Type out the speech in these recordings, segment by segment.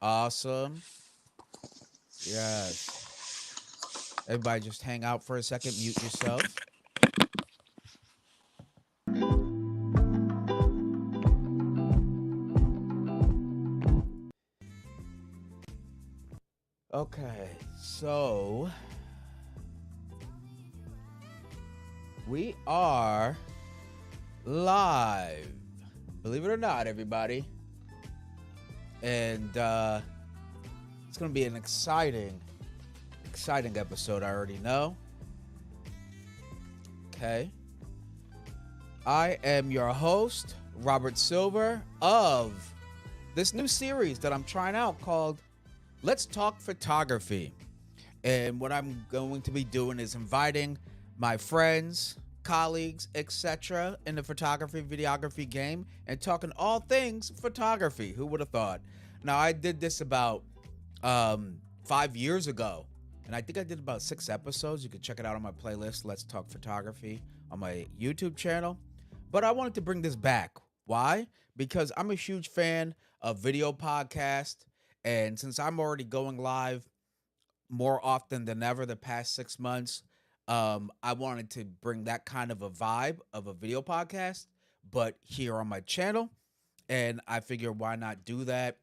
Awesome. Yes. Everybody just hang out for a second, mute yourself. Okay, so we are live. Believe it or not, everybody. And it's going to be an exciting episode, I already know. Okay. I am your host, Robert Silver, of this new series that I'm trying out called Let's Talk Photography. And what I'm going to be doing is inviting my friends, colleagues, etc. in the photography, videography game and talking all things photography. Who would have thought? Now, I did this about 5 years ago. And I think I did about 6 episodes. You can check it out on my playlist, Let's Talk Photography, on my YouTube channel. But I wanted to bring this back. Why? Because I'm a huge fan of video podcast. And since I'm already going live more often than ever the past 6 months, I wanted to bring that kind of a vibe of a video podcast, but here on my channel. And I figure why not do that?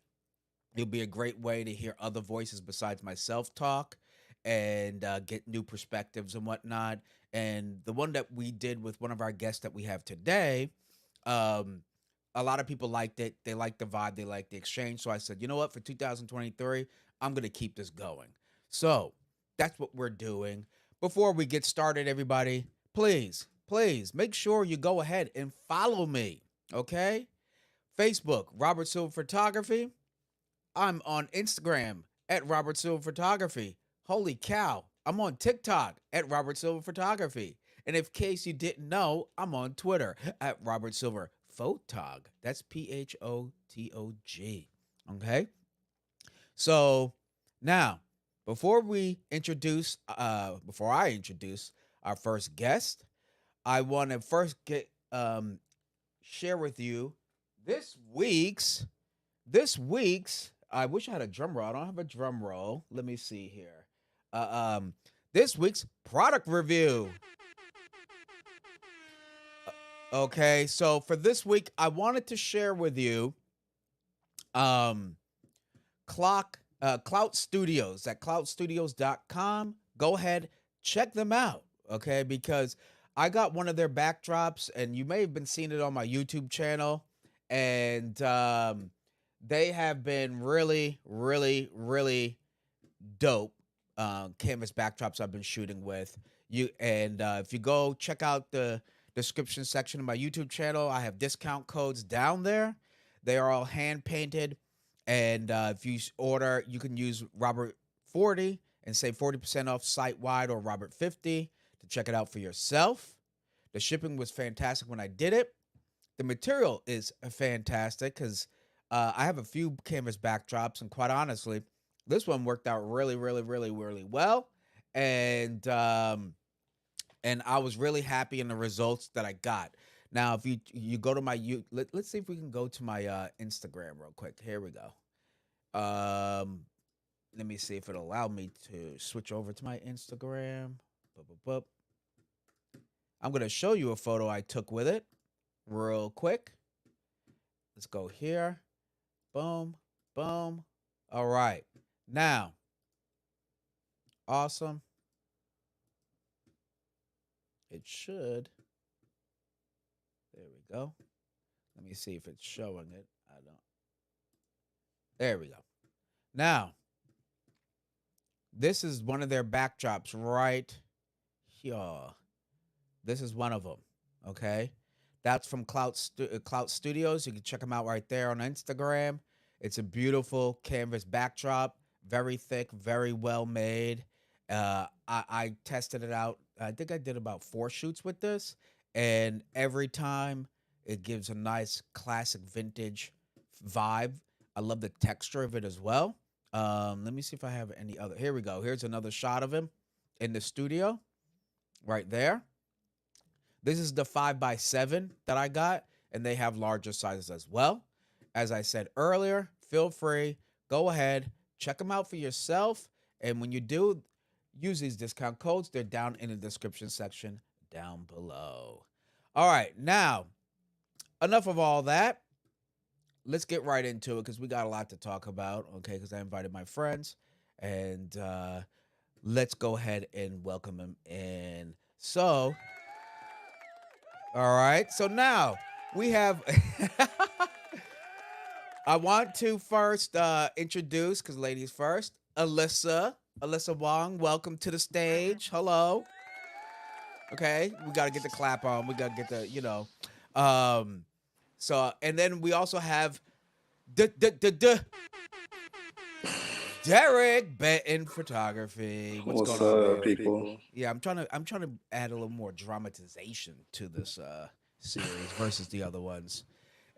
It'll be a great way to hear other voices besides myself talk and get new perspectives and whatnot. And the one that we did with one of our guests that we have today, um, a lot of people liked it. They liked the vibe, they liked the exchange. So I said, you know what, for 2023, I'm going to keep this going. So that's what we're doing. Before we get started, everybody, please make sure you go ahead and follow me. Okay? Facebook, Robert Silver Photography. I'm on Instagram at Robert Silver Photography. Holy cow. I'm on TikTok at Robert Silver Photography. And in case you didn't know, I'm on Twitter at Robert Silver Photog. That's PHOTOG. Okay? So now, before I introduce our first guest, I want to first get share with you this week's this week's. I wish I had a drum roll. I don't have a drum roll. Let me see here. Uh, um, this week's product review. Okay, so for this week, I wanted to share with you um Clout Studios at cloutstudios.com. Go ahead, check them out, okay? Because I got one of their backdrops, and you may have been seeing it on my YouTube channel, and they have been really dope canvas backdrops I've been shooting with. If you go check out the description section of my YouTube channel, I have discount codes down there. They are all hand painted, and if you order, you can use Robert 40 and save 40% off site wide, or Robert 50 to check it out for yourself. The shipping was fantastic when I did it. The material is fantastic because I have a few canvas backdrops, and quite honestly, this one worked out really well. And I was really happy in the results that I got. Now, if you go to my let's see if we can go to my Instagram real quick. Here we go. Um, Let me see if it'll allow me to switch over to my Instagram. Bup, bup, bup. I'm gonna show you a photo I took with it real quick. Let's go here. Boom, boom. All right. Now, awesome. It should. There we go. Let me see if it's showing it. I don't. There we go. Now, this is one of their backdrops right here. This is one of them. Okay. That's from Clout Studios. You can check them out right there on Instagram. It's a beautiful canvas backdrop, very thick, very well made. I tested it out. I think I did about 4 shoots with this, and every time it gives a nice classic vintage vibe. I love the texture of it as well. Let me see if I have any other. Here we go. Here's another shot of him in the studio, right there. This is the 5x7 that I got, and they have larger sizes as well. As I said earlier, feel free, Go ahead, check them out for yourself. And when you do, use these discount codes. They're down in the description section down below. All right, now, enough of all that. Let's get right into it because we got a lot to talk about, okay? Because I invited my friends, and let's go ahead and welcome them in. So, all right. So now we have. I want to first introduce, because ladies first, Alyssa Wong. Welcome to the stage. Hello. Okay, we got to get the clap on. We got to get Um, so and then we also have Derek Benton Photography. What's What's going on, up, man? people? Yeah, I'm trying to add a little more dramatization to this series versus the other ones,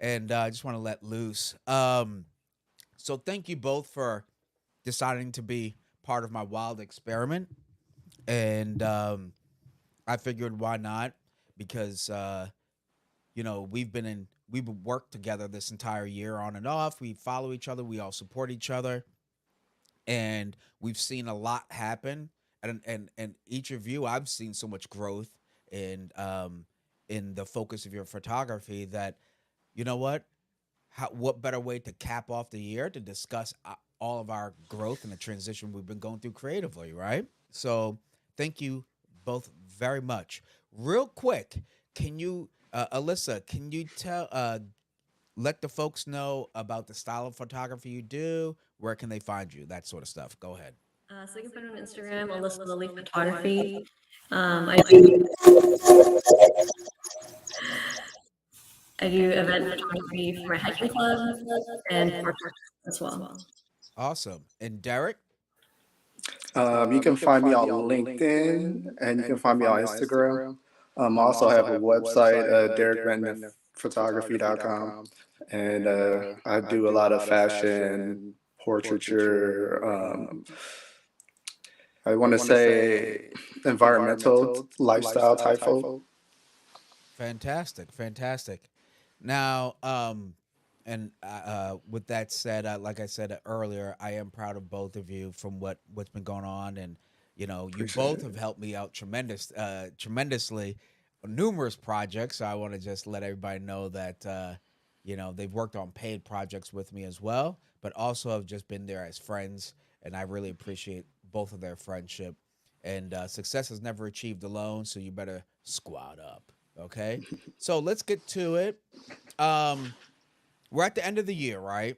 and I just want to let loose. So thank you both for deciding to be part of my wild experiment, and I figured why not, because we've worked together this entire year on and off. We follow each other, we all support each other, and we've seen a lot happen. And each of you, I've seen so much growth in the focus of your photography that you know what better way to cap off the year to discuss all of our growth and the transition we've been going through creatively, right? So thank you both very much. Real quick, can you, Alyssa, can you let the folks know about the style of photography you do? Where can they find you? That sort of stuff. Go ahead. So you can find me on Instagram, Alyssa Lily Photography. I do event photography for my hiking club and portraits as well. Awesome. And Derek? You can find me on LinkedIn and you can find me on Instagram. I also have a website, DerekBentonPhotography.com, and I do a lot of fashion, portraiture. I want to say environmental lifestyle type folk. Fantastic, fantastic. Now, and with that said, like I said earlier, I am proud of both of you from what's been going on, and you Appreciate both it. have helped me out tremendously, on numerous projects. So I want to just let everybody know that they've worked on paid projects with me as well, but also have just been there as friends, and I really appreciate both of their friendship. And success is never achieved alone, so you better squad up. Okay, so let's get to it. Um, we're at the end of the year, right?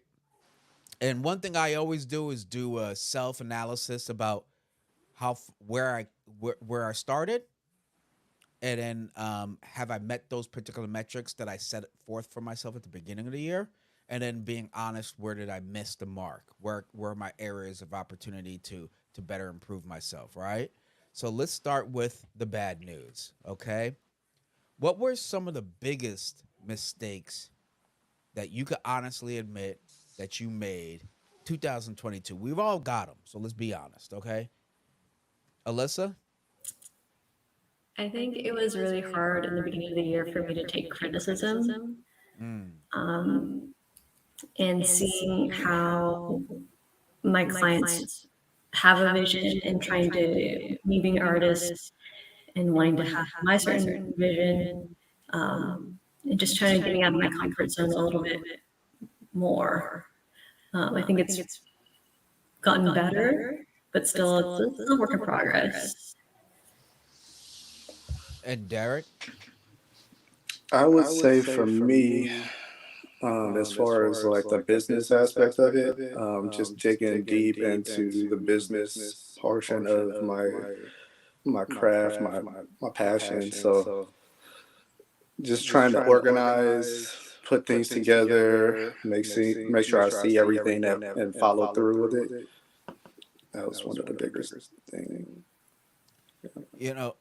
And one thing I always do is do a self analysis about where I started, and then have I met those particular metrics that I set forth for myself at the beginning of the year, and then being honest, where did I miss the mark? Where are my areas of opportunity to better improve myself, right? So let's start with the bad news, okay? What were some of the biggest mistakes that you could honestly admit that you made 2022? We've all got them, so let's be honest, okay? Alyssa? I think it was really hard in the beginning of the year for me to take criticism, Mm, um, and seeing how my clients have a vision and trying to me being an artist and wanting to have my certain vision, um, and just trying to getting out of my comfort zone a little bit more. I think it's gotten better, but still a work in progress. and Derek? I would say for me, as far as like the business aspect of it, just digging deep into the business portion of my craft, my passion. So just trying to organize, put things together, make sure I see everything and follow through with it. That was one of the biggest things. You know,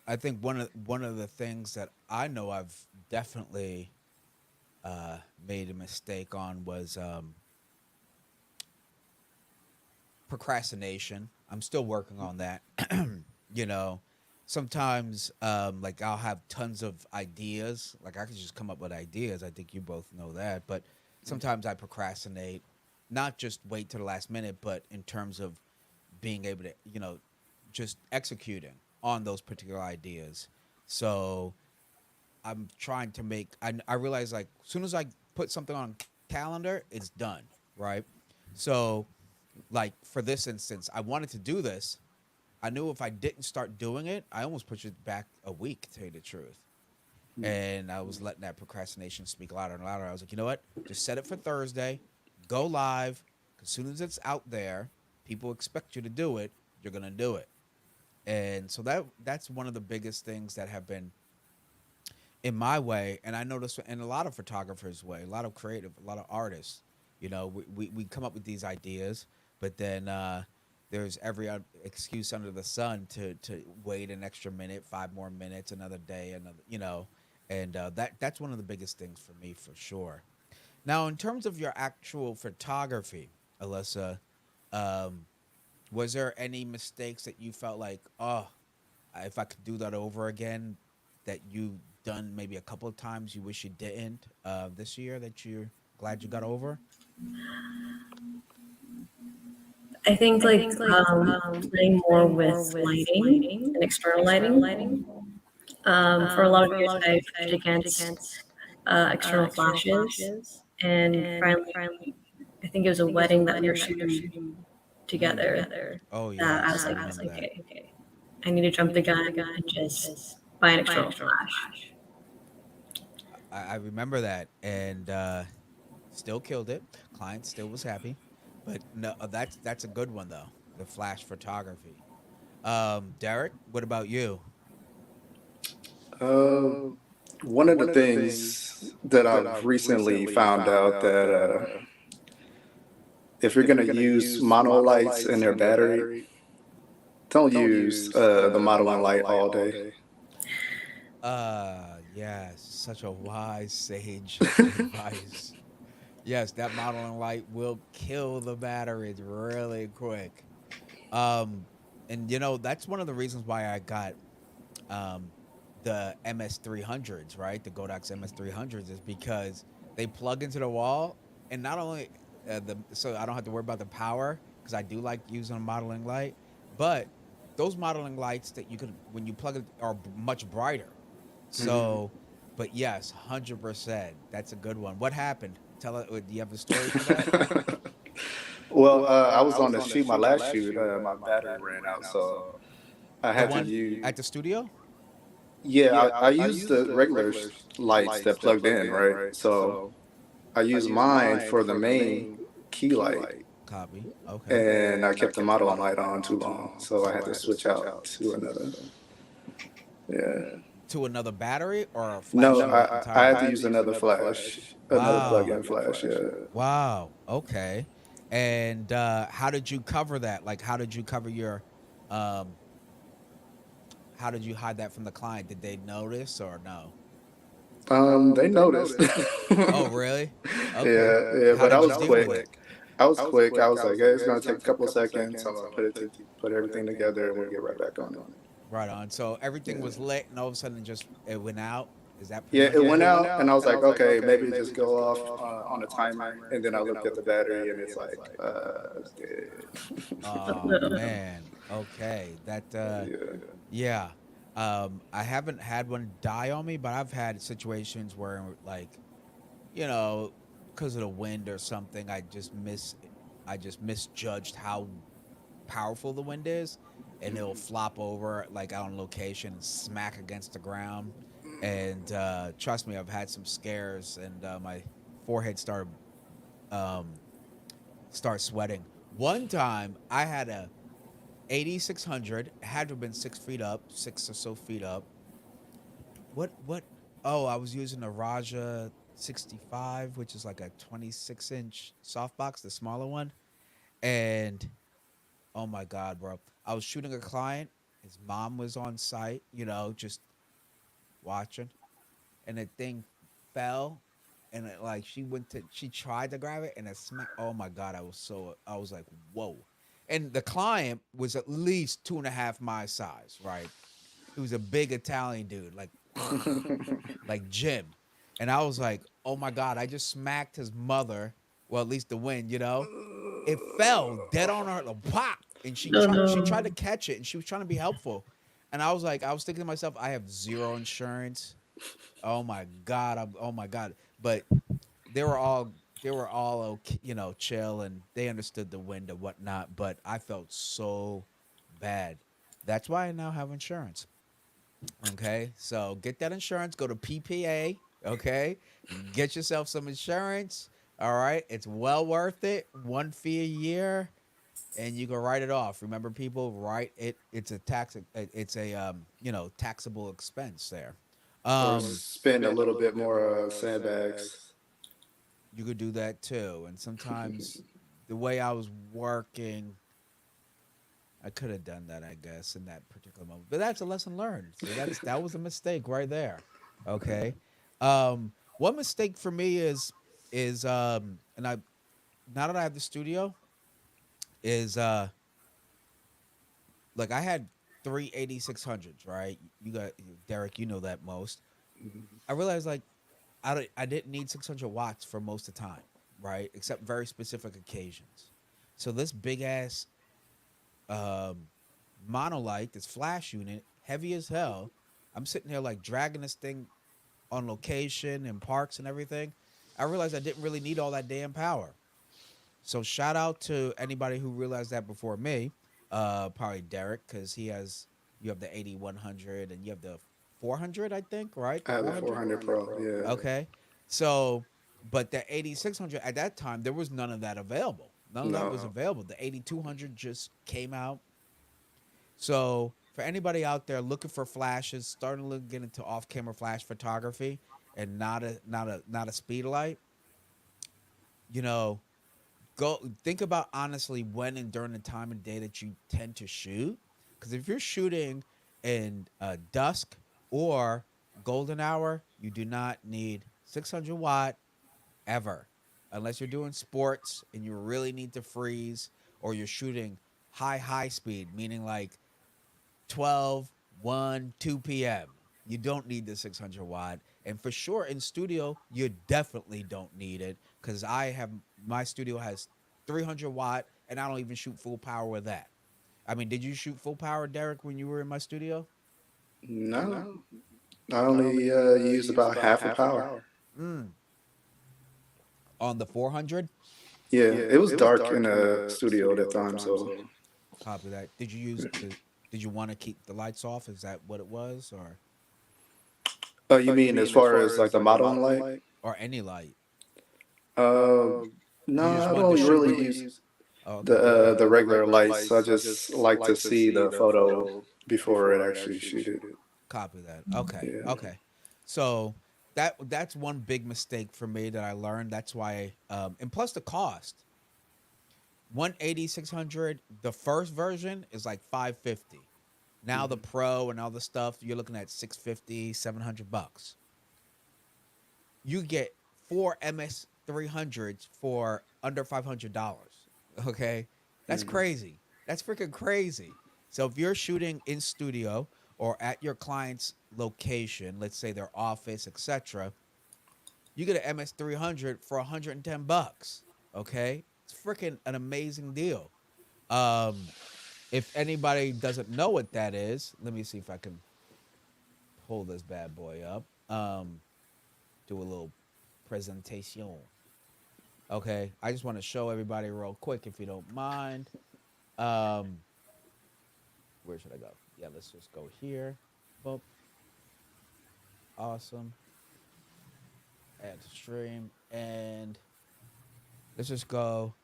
I think one of the things that I know I've definitely made a mistake on was procrastination. I'm still working on that. you know, Sometimes like I'll have tons of ideas. Like I could just come up with ideas. I think you both know that. But sometimes I procrastinate, not just wait to the last minute, but in terms of being able to, just executing on those particular ideas. So I'm trying to make. I realize like as soon as I put something on calendar, it's done, right? So like for this instance, I wanted to do this. I knew if I didn't start doing it, I almost pushed it back a week. To tell you the truth, and I was letting that procrastination speak louder and louder. I was like, you know what? Just set it for Thursday. Go live. As soon as it's out there, people expect you to do it. You're gonna do it. And so that's one of the biggest things that have been in my way, and I notice in a lot of photographers' way, a lot of creative, a lot of artists. We come up with these ideas, but then there's every excuse under the sun to wait an extra minute, 5 more minutes, another day, and that's one of the biggest things for me for sure. Now, in terms of your actual photography, Alyssa, um, was there any mistakes that you felt like, oh, if I could do that over again, that you done maybe a couple of times you wish you didn't this year that you're glad you got over? I think like playing more with lighting and external lighting. For a lot of years, I pushed against external flashes, and finally, I think it was a wedding that we were shooting Mm. together Oh that I yes, was I like, remember that. okay, I need to jump the gun and just buy an external flash. I remember that, and still killed it. Client still was happy, but no, that's a good one though. The flash photography. Derek, what about you? Uh, One of the things that I've recently found out that if you're going to use mono lights in their battery, don't use the modeling light all day. Yes, such a wise sage advice. Yes, that modeling light will kill the batteries really quick. Um, and that's one of the reasons why I got um, the MS300s, right? The Godak's MS300s is because they plug into the wall, and not only so I don't have to worry about the power because I do like using a modeling light, but those modeling lights that you could when you plug it are much brighter. Mhm. So, but yes, 100%. That's a good one. What happened? Tell it. Do you have a story for that? Well, I was on the shoot, my last shoot, my battery ran out, so I The had to one use. at the studio? Yeah, I used the regular lights that plugged in, right? So I used mine for the main key light, Copy. Okay. and I kept the modeling light on too long, so I had to switch out to another. Yeah. To another battery or No, flashing I had to entirely? use another flash, another Wow. plug-in flash. Yeah. Wow. Okay. And how did you cover that? Like, how did you cover um, how did you hide that from the client? Did they notice or no? They noticed. Oh, really? Okay. Yeah, yeah, How but I did you was deal with quick. it? I was quick. I was like, hey, it's gonna take a couple of seconds. I'm gonna put everything together, and we'll get right back on it. Right on. So everything Yeah. was lit, and all of a sudden, it went out. Is that pretty Yeah, much it what went happened? out, and I was like, okay, maybe it just go off on a timer, and then I looked at the battery, and it's like, it's dead. Oh man. Okay. That. Yeah. Yeah. I haven't had one die on me, but I've had situations where, like, you know, because of the wind or something, I just misjudged how powerful the wind is, and it'll flop over like out on location and smack against the ground. And trust me, I've had some scares, and my forehead um, start sweating. One time, I had a 8600. It had to have been 6 feet up, 6 or so feet up. What? Oh, I was using a Raja 65, which is like a 26-inch softbox, the smaller one. And oh my God, bro. I was shooting a client. His mom was on site, just watching. And the thing fell. And like she tried to grab it and it smacked. Oh my God. I was like, whoa. And the client was at least 2.5 my size, right? He was a big Italian dude, like Jim. And I was like, oh my God, I just smacked his mother Well, at least the wind, it fell dead on her, like, pop, and Oh she tried to no. catch it, and she was trying to be helpful, and I was like, I was thinking to myself, I have zero insurance. Oh my god, oh my god, but they were all they were all okay, chill, and they understood the wind and whatnot. But I felt so bad. That's why I now have insurance. Okay, so get that insurance. Go to PPA. Okay, get yourself some insurance. All right, it's well worth it. One fee a year, and you can write it off. Remember, people, write it. It's a tax. It's a taxable expense there. Or Um, spend a little bit more sandbags. you could do that too. And sometimes the way I was working, I could have done that, I guess, in that particular moment. But that's a lesson learned. See, that was a mistake right there. Okay. One mistake for me is and I now that I have the studio is like I had three 8600s, right? You got Derek, you know that most. I realized like I didn't need 600 watts for most of the time, right? Except very specific occasions. So this big ass um, monolight, this flash unit, heavy as hell. I'm sitting here like dragging this thing on location and parks and everything. I realized I didn't really need all that damn power. So shout out to anybody who realized that before me. Probably Derek, because you have the 8100 and you have the 400, I think, right? The I have the 400. 400 Pro. Yeah. Okay. So, but the 8600 at that time, there was none of that available. None of that was No. available. The 8200 just came out. So, for anybody out there looking for flashes, starting to get into off-camera flash photography and not a speed light, you know, go think about honestly when and during the time of day that you tend to shoot. Because if you're shooting in dusk or golden hour, you do not need 600 watt ever, unless you're doing sports and you really need to freeze, or you're shooting high speed, meaning like 12, 1, 2 p.m. You don't need the 600 watt. And for sure in studio, you definitely don't need it, because my studio has 300 watt and I don't even shoot full power with that. I mean, did you shoot full power, Derek, when you were in my studio? No. I only use about half a power. Mm. On the 400? Yeah. It was dark in the studio at that time, so. Copy that. Did you want to keep the lights off? Is that what it was? Oh, you mean as far as like the modeling light? Or any light? Uh, You no, just I wanted to don't shoot really with use Oh, okay, go ahead. the regular lights. I just like to see the photo before it actually shoot it. Copy that. Okay. Yeah. Okay. So that's one big mistake for me that I learned. That's why and plus the cost. 180 600. The first version is like 550. Now the pro and all the stuff, you're looking at 650, $700. You get four MS 300s for under $500. Okay? That's Mm. crazy. That's freaking crazy. So if you're shooting in studio or at your client's location, let's say their office, etc., you get an MS 300 for $110. Okay? It's freaking an amazing deal. Um if anybody doesn't know what that is, let me see if I can pull this bad boy up. Do a little presentation. Okay, I just want to show everybody real quick, if you don't mind. Um, where should I go? Yeah, let's just go here. Boop. Awesome. Add to stream, and let's just go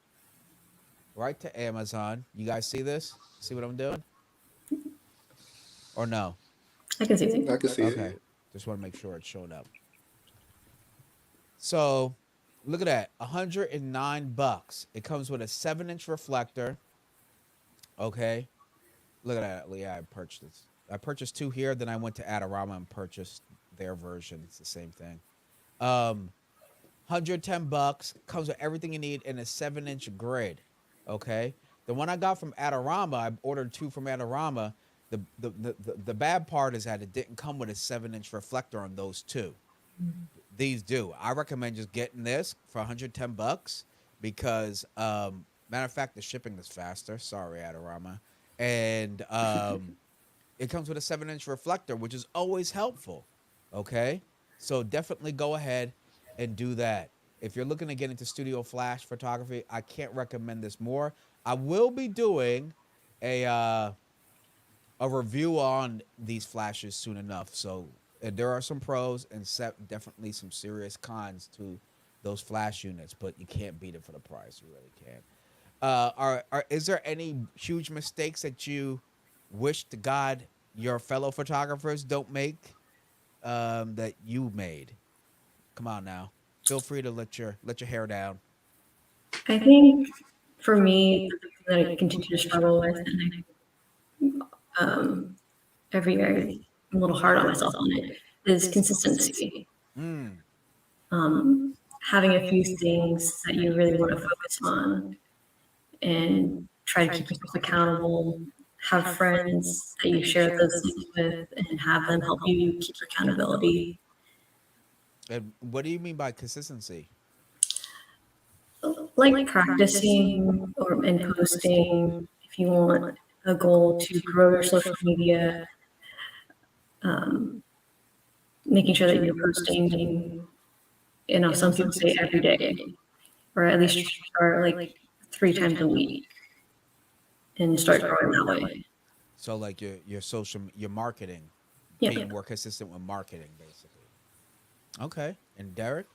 right to Amazon. You guys see this? See what I'm doing? Or no? I can see I it. can see it. Okay. Just want to make sure it's showing up. So look at that, $109. It comes with a 7-inch reflector. Okay. Look at that. Yeah, I purchased this. I purchased two here, then I went to Adorama and purchased their version. It's the same thing. 110 bucks, comes with everything you need in a 7-inch grid. Okay. The one I got from Adorama, I ordered two from Adorama. The bad part is that it didn't come with a 7-inch reflector on those two. These do. I recommend just getting this for 110 bucks, because matter of fact, the shipping is faster. Sorry, Adorama. And it comes with a 7-inch reflector, which is always helpful. Okay, so definitely go ahead and do that. If you're looking to get into studio flash photography, I can't recommend this more. I will be doing a uh, a review on these flashes soon enough. So there are some pros and definitely some serious cons to those flash units, but you can't beat it for the price. You really can't. Is there any huge mistakes that you wish to God your fellow photographers don't make that you made? Come on now, feel free to let your hair down. I think for me, the thing that I continue to struggle with, and every year I'm a little hard on myself on it, is consistency. Mm. Um, Having a few things that you really want to focus on and try to keep yourself accountable. Have friends that you share those things with and have them help you keep accountability. And what do you mean by consistency? Like practicing or and posting if you want a goal to grow your social media, um, making sure that you're posting, some people say every day, or at least start like 3 times a week and start growing that way. So like your social your marketing, Yeah. being more consistent with marketing, basically. Okay. And Derek?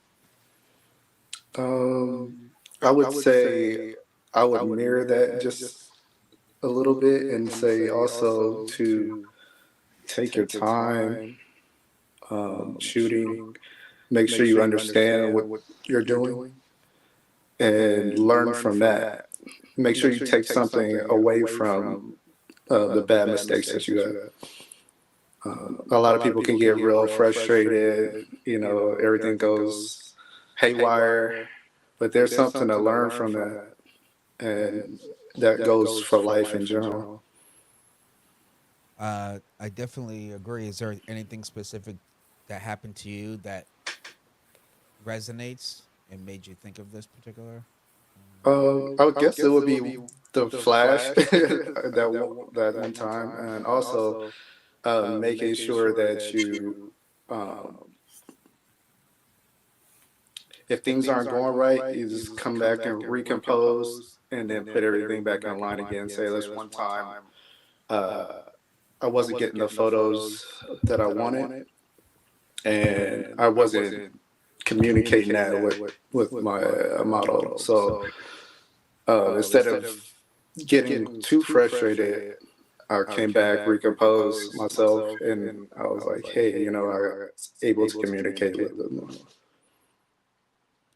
Um, I would say I would mirror that just a little bit and say also to take your time shooting, make sure you understand what you're doing and learn from that. Make sure you take something away from the bad mistakes that you have. A lot of people can get real frustrated, everything goes haywire, but there's something to learn from that, and that goes for life in general. I definitely agree. Is there anything specific that happened to you that resonates and made you think of this particular? I would guess it would be the Flash that one time, and also making sure that um, if things aren't going right, you just come back and recompose, and then put everything back in line again. Say, this one time, uh, I wasn't getting the photos that I wanted, and I wasn't communicating that with my model. So instead of getting too frustrated, I came back, recomposed myself, and I was like, hey, I was able to communicate a little bit more.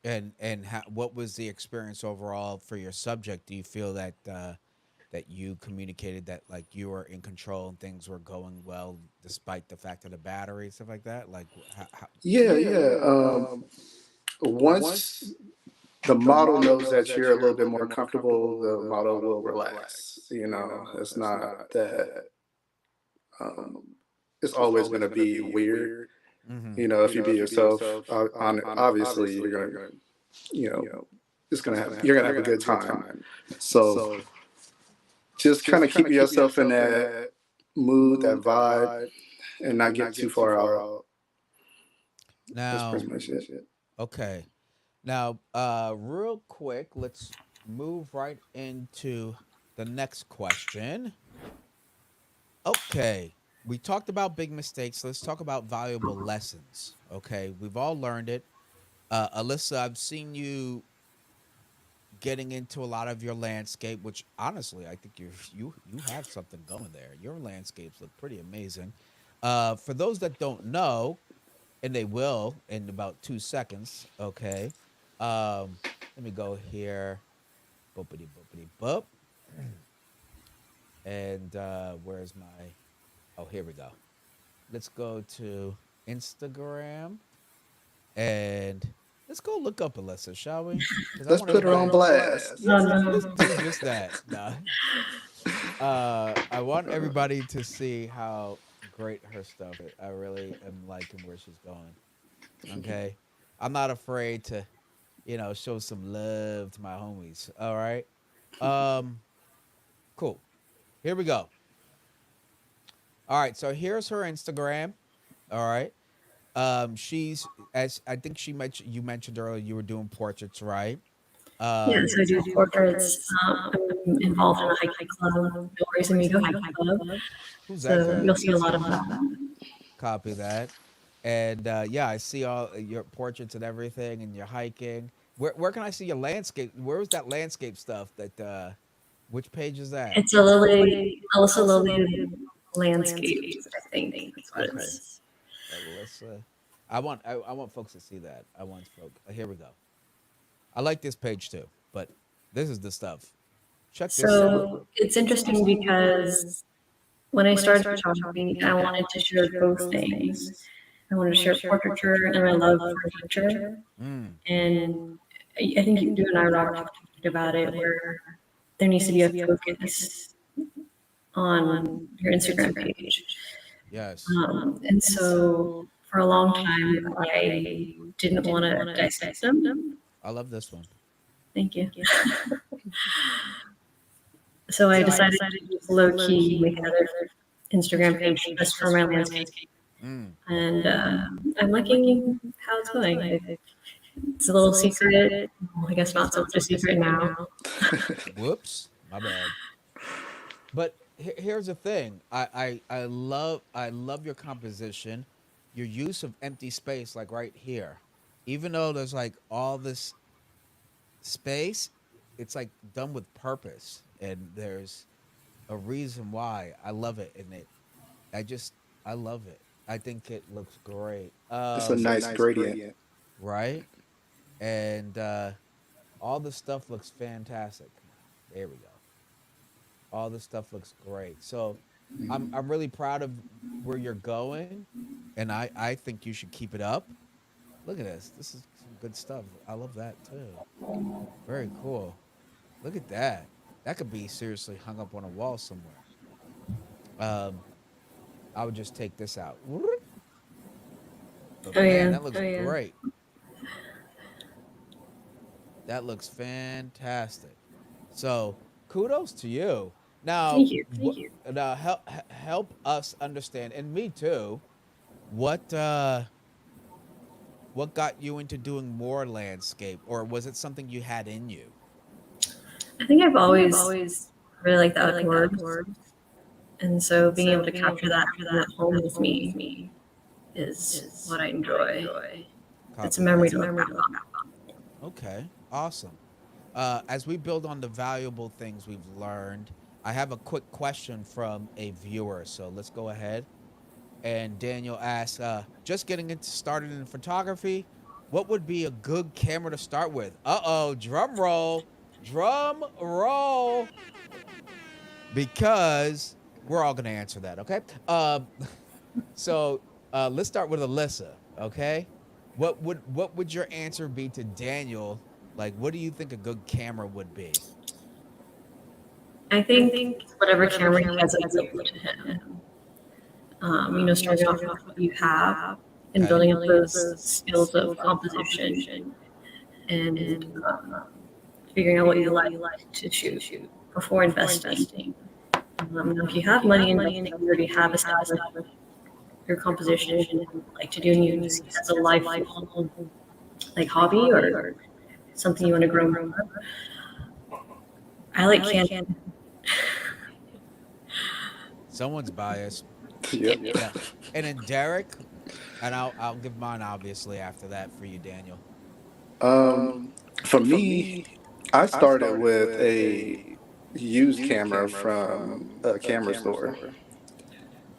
And what was the experience overall for your subject? Do you feel that that you communicated that like you were in control and things were going well despite the fact of the battery stuff like that? Like how Yeah, yeah. Once the model knows that you're a little bit more comfortable, the model will relax. It's not that um, it's always going to be weird. mm-hmm. If you be yourself, obviously you're going to, you know, you're going to have a good time. So just kind of keep yourself in that mood, that vibe, and not get too far out. That's Now, pretty much it. okay. Now, real quick, let's move right into the next question. Okay. We talked about big mistakes. Let's talk about valuable lessons. Okay. We've all learned it. Alyssa, I've seen you getting into a lot of your landscape, which honestly, I think you have something going there. Your landscapes look pretty amazing. For those that don't know, and they will in about 2 seconds. Okay. Let me go here. Boopity boopity boop. And where's my? Oh, here we go. Let's go to Instagram and let's go look up Alyssa, shall we? Because I Let's want put her on everybody. blast. Oh Let's no. do just that. Nah. I want everybody to see how great her stuff is. I really am liking where she's going. Okay, I'm not afraid to, show some love to my homies. All right. Um, cool. Here we go. All right. So here's her Instagram. All right. She's as I think she mentioned you mentioned earlier you were doing portraits, right? Yeah, Um, so I do portraits. I'm involved in a hiking club, the Boys Amigo Hiking Club. who's that So you'll guy? see a lot of that. Copy that. And yeah, I see all your portraits and everything, and your hiking. Where can I see your landscape? Where was that landscape stuff? That which page is that? It's a Lily, Alyssa Lily landscapes, I think. That's what it Okay, is. let's. I want folks to see that. I want folk. Here we go. I like this page too, but this is the stuff. Check this out. So it's interesting because when I started photography, I wanted to share both things. I wanted to share portraiture and my love for nature. Mm, And I think you and I were talking about it, where there needs to be a focus on your Instagram page. yes, And so for a long time, I didn't want to dissect them. I love this one. Thank you. So I decided to just low key make another Instagram page just for my landscape. Mm. And I'm liking how it's going. It's a little secret. Well, I guess not so much a secret now. Whoops, my bad. But here's the thing. I love your composition, your use of empty space, like right here. Even though there's like all this space, it's like done with purpose, and there's a reason why. I love it, and I just I love it. I think it looks great. It's a nice gradient. Right, and all the stuff looks fantastic. There we go. All the stuff looks great. So I'm really proud of where you're going, and I think you should keep it up. Look at this. This is some good stuff. I love that too. Very cool. Look at that. That could be seriously hung up on a wall somewhere. Um, I would just take this out. But Oh man, yeah. that looks great. That looks fantastic. So kudos to you. Now, Thank you. now help us understand, and me too. What what got you into doing more landscape, or was it something you had in you? I think I've always really liked the outdoors. And so being able to capture that at home with me is what I enjoy. It's a Copy memory that. to look back on. Okay, awesome. As we build on the valuable things we've learned, I have a quick question from a viewer. So let's go ahead. And Daniel asks, just getting into started in photography, what would be a good camera to start with? Uh-oh, drum roll, because we're all gonna answer that, okay? So let's start with Alyssa, okay? What would your answer be to Daniel? Like, what do you think a good camera would be? I think whatever camera he has available to him, starting off with what you have and Okay. building up those skills of composition and figuring out what you like to shoot before investing. If you have money invested, you already have established your composition and like to do, and you see it as a lifelong like hobby or something you want to grow more. I like Canon. Someone's biased. Yep. Yeah. And then Derek, and I'll give mine obviously after that for you, Daniel. Um, for me, I started with a used camera from a camera store,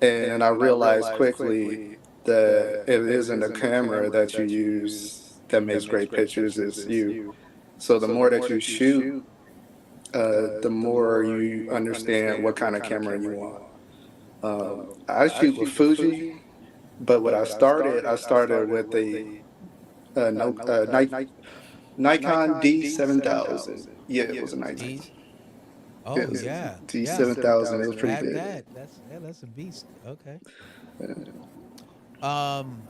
and I realized quickly that it isn't a camera that you use that makes great pictures, it's you. So the more that you shoot, the more you understand what kind of camera you want. I shoot with Fuji, but when I started with a, no, Nikon D7000. Yeah, it was a Nikon. D's. Yeah, Oh it was yeah, yeah. D7000. It was pretty Had good. that. That's a beast. Okay. Yeah. Um,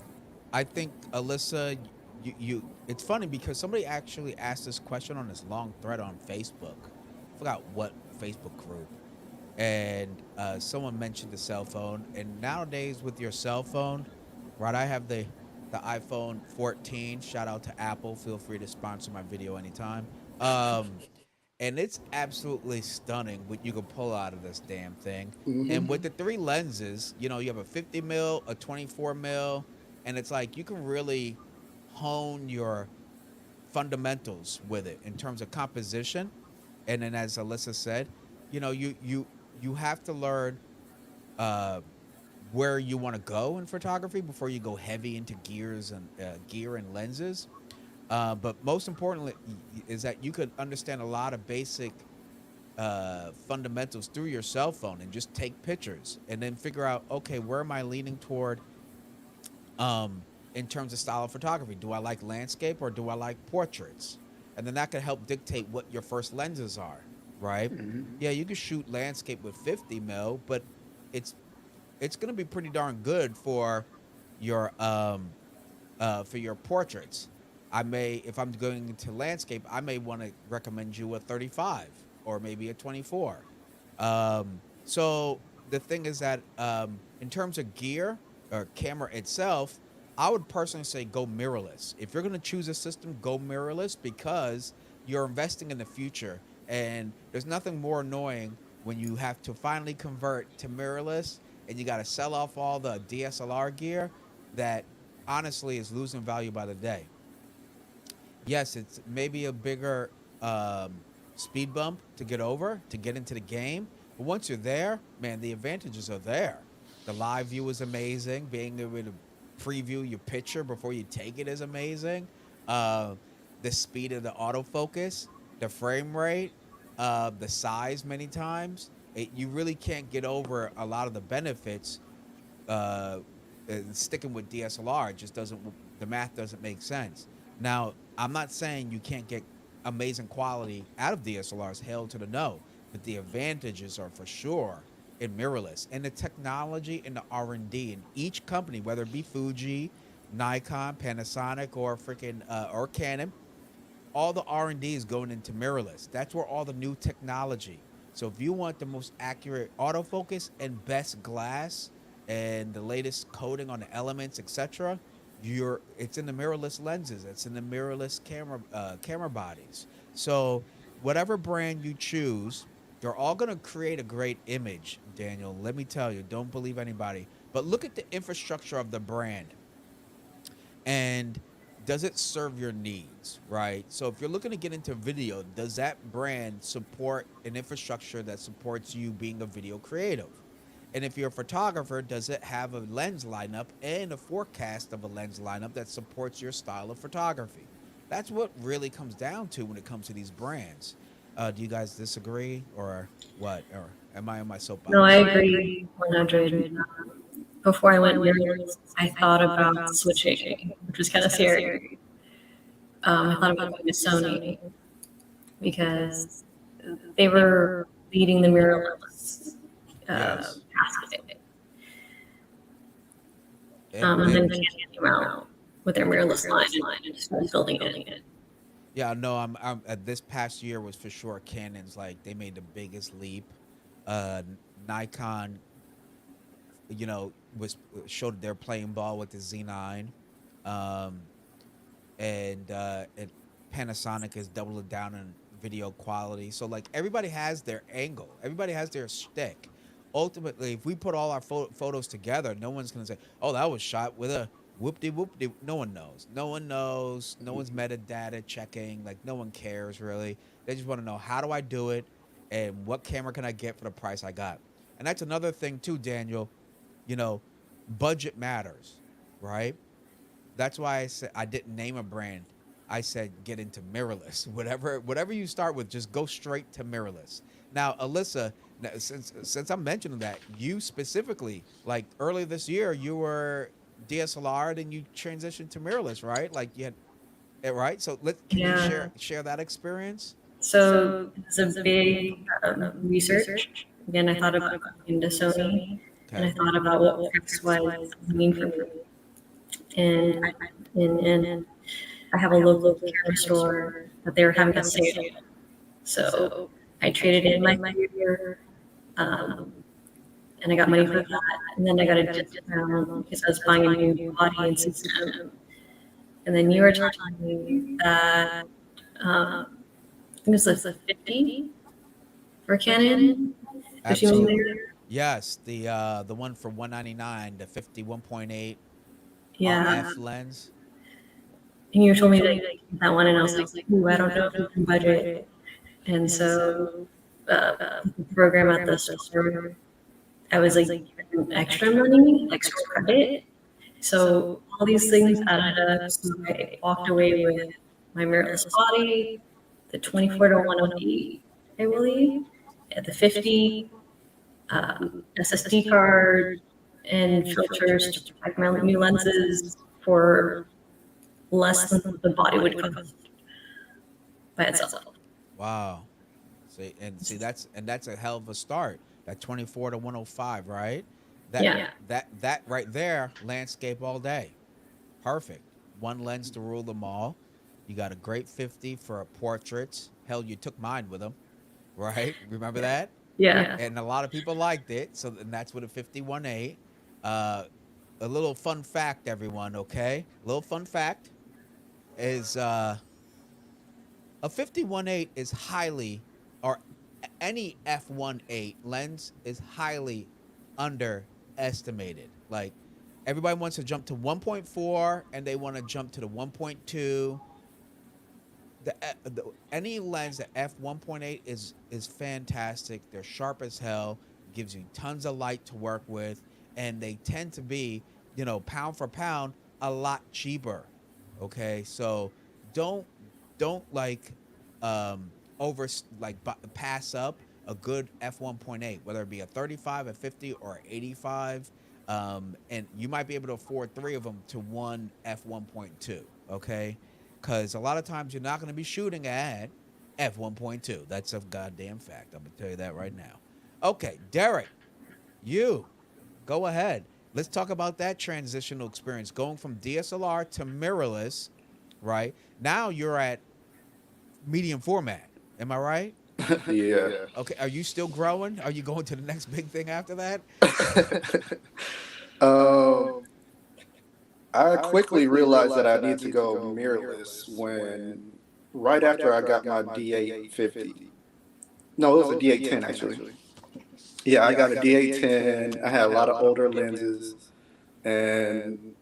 I think Alyssa, you it's funny because somebody actually asked this question on this long thread on Facebook. I forgot what Facebook group. And someone mentioned the cell phone. And nowadays with your cell phone, right? I have the iPhone 14. Shout out to Apple. Feel free to sponsor my video anytime. Um, and it's absolutely stunning what you can pull out of this damn thing. And with Hmm. the three lenses, you have a 50 mil, a 24 mil, and it's like you can really hone your fundamentals with it in terms of composition. And then, as Alyssa said, you have to learn uh, where you want to go in photography before you go heavy into gear and lenses. But most importantly, is that you could understand a lot of basic fundamentals through your cell phone and just take pictures and then figure out, okay, where am I leaning toward in terms of style of photography? Do I like landscape or do I like portraits? And then that could help dictate what your first lenses are, right? Hmm. Yeah, you can shoot landscape with 50 mil, but it's it's going to be pretty darn good your for your portraits. I may, if I'm going into landscape, I may want to recommend you a 35 or maybe a 24. So the thing is that in terms of gear or camera itself, I would personally say go mirrorless. If you're going to choose a system, go mirrorless because you're investing in the future. And there's nothing more annoying when you have to finally convert to mirrorless and you got to sell off all the DSLR gear that honestly is losing value by the day. Yes, it's maybe a bigger speed bump to get over, to get into the game. But once you're there, man, the advantages are there. The live view is amazing. Being able to preview your picture before you take it is amazing. Uh, the speed of the autofocus, the frame rate, the size many times. You really can't get over a lot of the benefits uh, sticking with DSLR. It just doesn't. The math doesn't make sense. Now, I'm not saying you can't get amazing quality out of DSLRs. Hell to the no, but the advantages are for sure in mirrorless and the technology and the R&D in each company, whether it be Fuji, Nikon, Panasonic, or freaking or Canon, all the R&D is going into mirrorless. That's where all the new technology. So if you want the most accurate autofocus and best glass and the latest coating on the elements, etc., it's in the mirrorless lenses. It's in the mirrorless camera bodies. So whatever brand you choose, they're all going to create a great image, Daniel. Let me tell you, don't believe anybody. But look at the infrastructure of the brand and does it serve your needs, right? So if you're looking to get into video, does that brand support an infrastructure that supports you being a video creative? And if you're a photographer, does it have a lens lineup and a forecast of a lens lineup that supports your style of photography? That's what really comes down to when it comes to these brands. Do you guys disagree or what? Or am I on my No, I soapbox? agree 100. Before I went mirrorless, I thought about switching, which was kind of scary. I thought about going to Sony because they were leading the mirrorless Yes. aspect. And then And Canon came out with their mirrorless line and just started building it. yeah, no, I'm this past year was for sure Canon's like they made the biggest leap. Nikon, was showed they're playing ball with the Z9. Um, and Panasonic is doubling down on video quality. So like everybody has their angle, everybody has their stick. Ultimately, if we put all our photos together, no one's gonna say, "Oh, that was shot with a whoop de whoop de." No one knows. No one knows. No one's metadata checking. Like no one cares really. They just want to know how do I do it, and what camera can I get for the price I got. And that's another thing too, Daniel. You know, budget matters, right? That's why I said I didn't name a brand. I said get into mirrorless. Whatever you start with, just go straight to mirrorless. Now, Alyssa, since I'm mentioning that, you specifically, like earlier this year, you were DSLR, then you transitioned to mirrorless, right? Like you had right. So can you Yeah. share that experience? So it's a big research. Again, I thought about going into Sony, and I Okay. thought about what price wise would mean for me. And I went in, and I have a local camera store that they were having a sale. So I traded in my gear, um, and I got money for that. And then I got a discount because I was buying a new body and system. And then you were telling me that I think it was a 50 for Canon, 50 Absolutely. millimeter. Yes, the one for 199, the 51.8 Yeah. RF lens. And you told me that you get that one, and I was like, ooh, I don't know if we can budget. And so the program at the store, I was like given extra money, like store credit. So all these things added up. So I walked away with my mirrorless body, the 24 to 108, I believe, at the 50, SSD card, and filters to protect my new lenses for less than the body would cost by itself. Wow. See that's a hell of a start. That 24 to 105, right? That Yeah. that right there, landscape all day. Perfect. One lens to rule them all. You got a great 50 for portraits. Hell, you took mine with them, right? Remember that? Yeah. And a lot of people liked it. So and that's with a 51.8. Uh, a little fun fact, everyone. Okay, a little fun fact is a 51.8 is highly, or any f1.8 lens is highly underestimated. Like everybody wants to jump to 1.4 and they want to jump to the 1.2. Any lens that f1.8 is fantastic. They're sharp as hell, gives you tons of light to work with, and they tend to be, pound for pound, a lot cheaper. Okay, so don't don't like over like pass up a good f1.8, whether it be a 35, a 50, or 85. And you might be able to afford three of them to one f1.2. Okay, because a lot of times you're not going to be shooting at f1.2. That's a goddamn fact. I'm gonna tell you that right now. Okay, Derek, you go ahead. Let's talk about that transitional experience going from DSLR to mirrorless. Right now, you're at medium format. Am I right? Yeah. Okay. Are you still growing? Are you going to the next big thing after that? um, I quickly realized that I need to go mirrorless when right after I got my D850. No, it was a D810 actually. Yeah, I got a D810. I had a lot of older lenses, and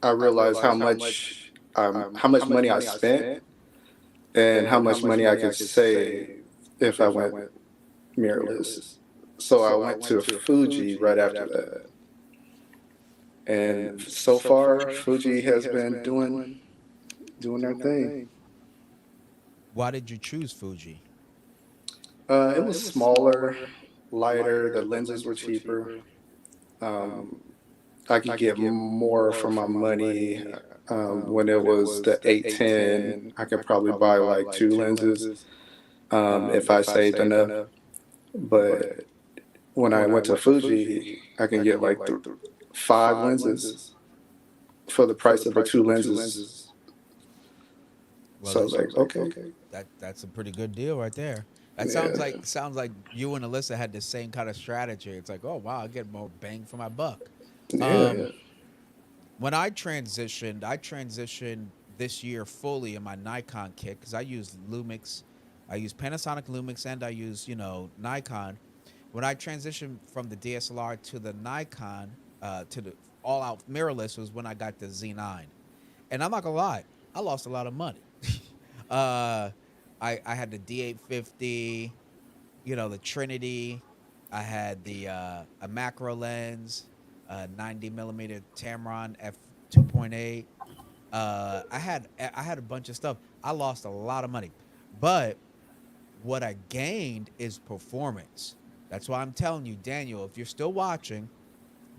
I realized how much money I spent and how much money I could save if I went mirrorless. So I went to Fuji right after that, and so far Fuji has been doing their thing. Why did you choose Fuji? It was smaller, lighter. The lenses were cheaper. Um, I could get more for my money. When it was the 810, I could probably buy like two lenses if I saved enough. But when I went to Fuji, I can get like five lenses for the price of the two lenses. Well, So I was that's like, okay, that's a pretty good deal right there. That yeah, sounds like you and Alyssa had the same kind of strategy. It's like, oh wow, I get more bang for my buck. yeah. Um, when I transitioned this year fully in my Nikon kit because I use Lumix, I use Panasonic Lumix, and I use Nikon. When I transitioned from the DSLR to the Nikon to the all out mirrorless was when I got the Z9, and I'm not gonna lie, I lost a lot of money. uh, I had the D850, the Trinity. I had the a macro lens, 90 millimeter Tamron f 2.8. I had a bunch of stuff. I lost a lot of money, but what I gained is performance. That's why I'm telling you, Daniel, if you're still watching,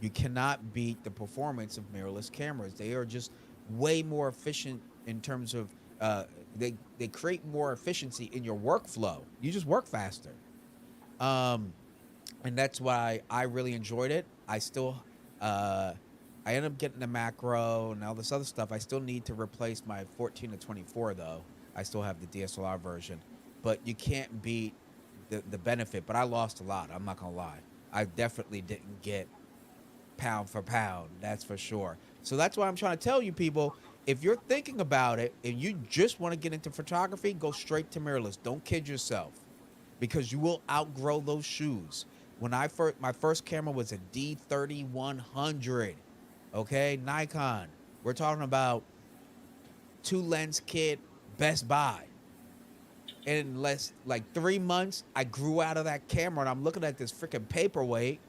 you cannot beat the performance of mirrorless cameras. They are just way more efficient in terms of they create more efficiency in your workflow. You just work faster. Um, and that's why I really enjoyed it. I still uh, I ended up getting the macro and all this other stuff. I still need to replace my 14 to 24 though. I still have the DSLR version, but you can't beat the benefit. But I lost a lot. I'm not gonna lie. I definitely didn't get pound for pound. That's for sure. So that's why I'm trying to tell you people. If you're thinking about it and you just want to get into photography, go straight to mirrorless. Don't kid yourself, because you will outgrow those shoes. When I first my first camera was a D3100, okay, Nikon. We're talking about two lens kit, Best Buy. In less like 3 months, I grew out of that camera, and I'm looking at this freaking paperweight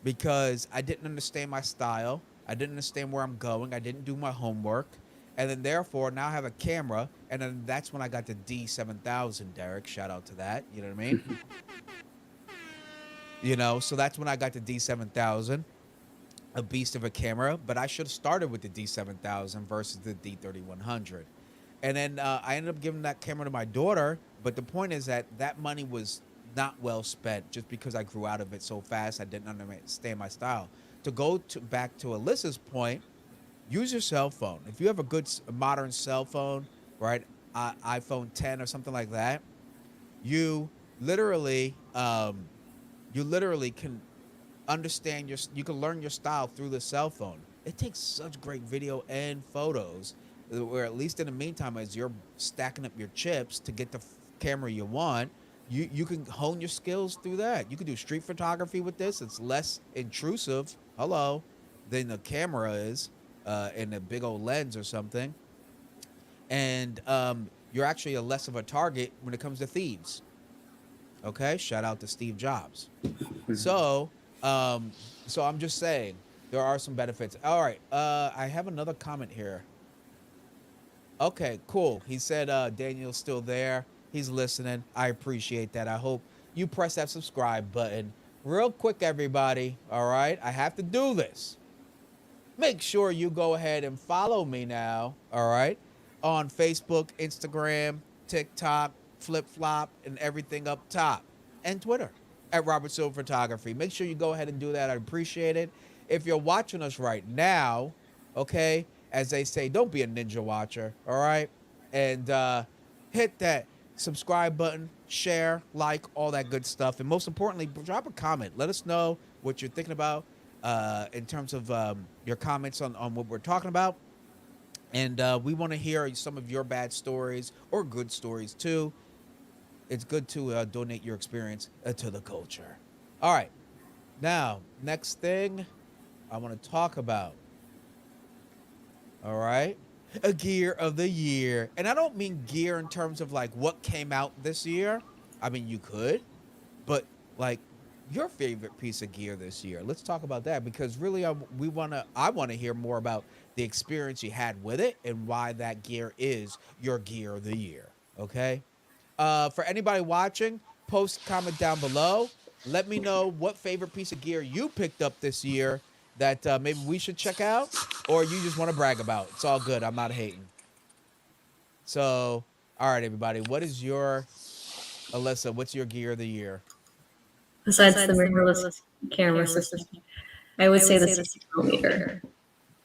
because I didn't understand my style. I didn't understand where I'm going. I didn't do my homework. And then therefore now I have a camera, and then that's when I got the D7000, Derek. Shout out to that. You know what I mean? So that's when I got the D7000, a beast of a camera, but I should have started with the D7000 versus the D3100. And then I ended up giving that camera to my daughter, but the point is that that money was not well spent just because I grew out of it so fast. I didn't understand my style. To go to back to Alyssa's point, use your cell phone. If you have a good modern cell phone, right, iPhone 10 or something like that, you literally can understand you can learn your style through the cell phone. It takes such great video and photos, where at least in the meantime, as you're stacking up your chips to get the camera you want, you can hone your skills through that. You can do street photography with this. It's less intrusive, hello, than the camera is, in a big old lens or something. And you're actually a less of a target when it comes to thieves. Okay, shout out to Steve Jobs. So, um, so I'm just saying there are some benefits. All right, I have another comment here. Okay, cool. He said Daniel's still there. He's listening. I appreciate that. I hope you press that subscribe button real quick, everybody. All right, I have to do this. Make sure you go ahead and follow me now, all right, on Facebook, Instagram, TikTok, Flip Flop, and everything up top, and Twitter at Robert Silver Photography. Make sure you go ahead and do that. I appreciate it. If you're watching us right now, okay, as they say, don't be a ninja watcher, all right, and hit that subscribe button, share, like, all that good stuff, and most importantly, drop a comment. Let us know what you're thinking about in terms of your comments on what we're talking about. And we want to hear some of your bad stories or good stories too. It's good to donate your experience to the culture. All right. Now, next thing I want to talk about. All right. A gear of the year. And I don't mean gear in terms of like what came out this year. I mean, you could, but like your favorite piece of gear this year. Let's talk about that, because really I want to hear more about the experience you had with it and why that gear is your gear of the year. Okay? For anybody watching, post comment down below. Let me know what favorite piece of gear you picked up this year that maybe we should check out, or you just want to brag about. It's all good. I'm not hating. So, all right, everybody. What is your Alyssa? What's your gear of the year? Besides the mirrorless camera system, I would say the 16 millimeter.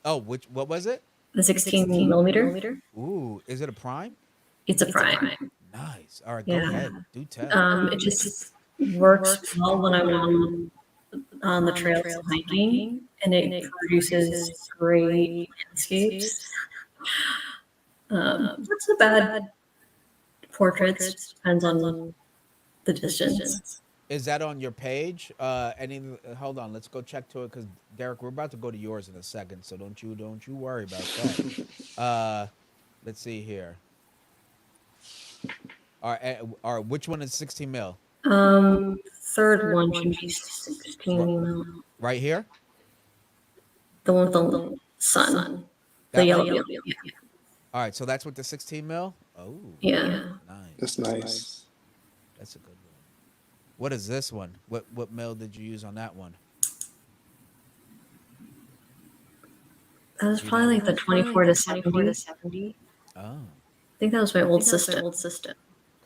Oh, what was it? The 16 millimeter. Ooh, is it a prime? It's a prime. Nice. All right, go Yeah. ahead. Do tell. It just works well when I'm on the trails hiking, and it produces great landscapes. Not so bad portraits. Depends on the distance. Is that on your page? Hold on, let's go check to it, because Derek, we're about to go to yours in a second, so don't you worry about that. Let's see here. All right, which one is 16 mil? Third one should be 16 mil. Right here? The one with the sun. The That yellow. one? Yeah. All right, so that's with the 16 mil? Oh, Yeah. nice. That's nice. That's a good one. What is this one? What mil did you use on that one? That was probably like the 24 to 70. Oh, I think that was my old system.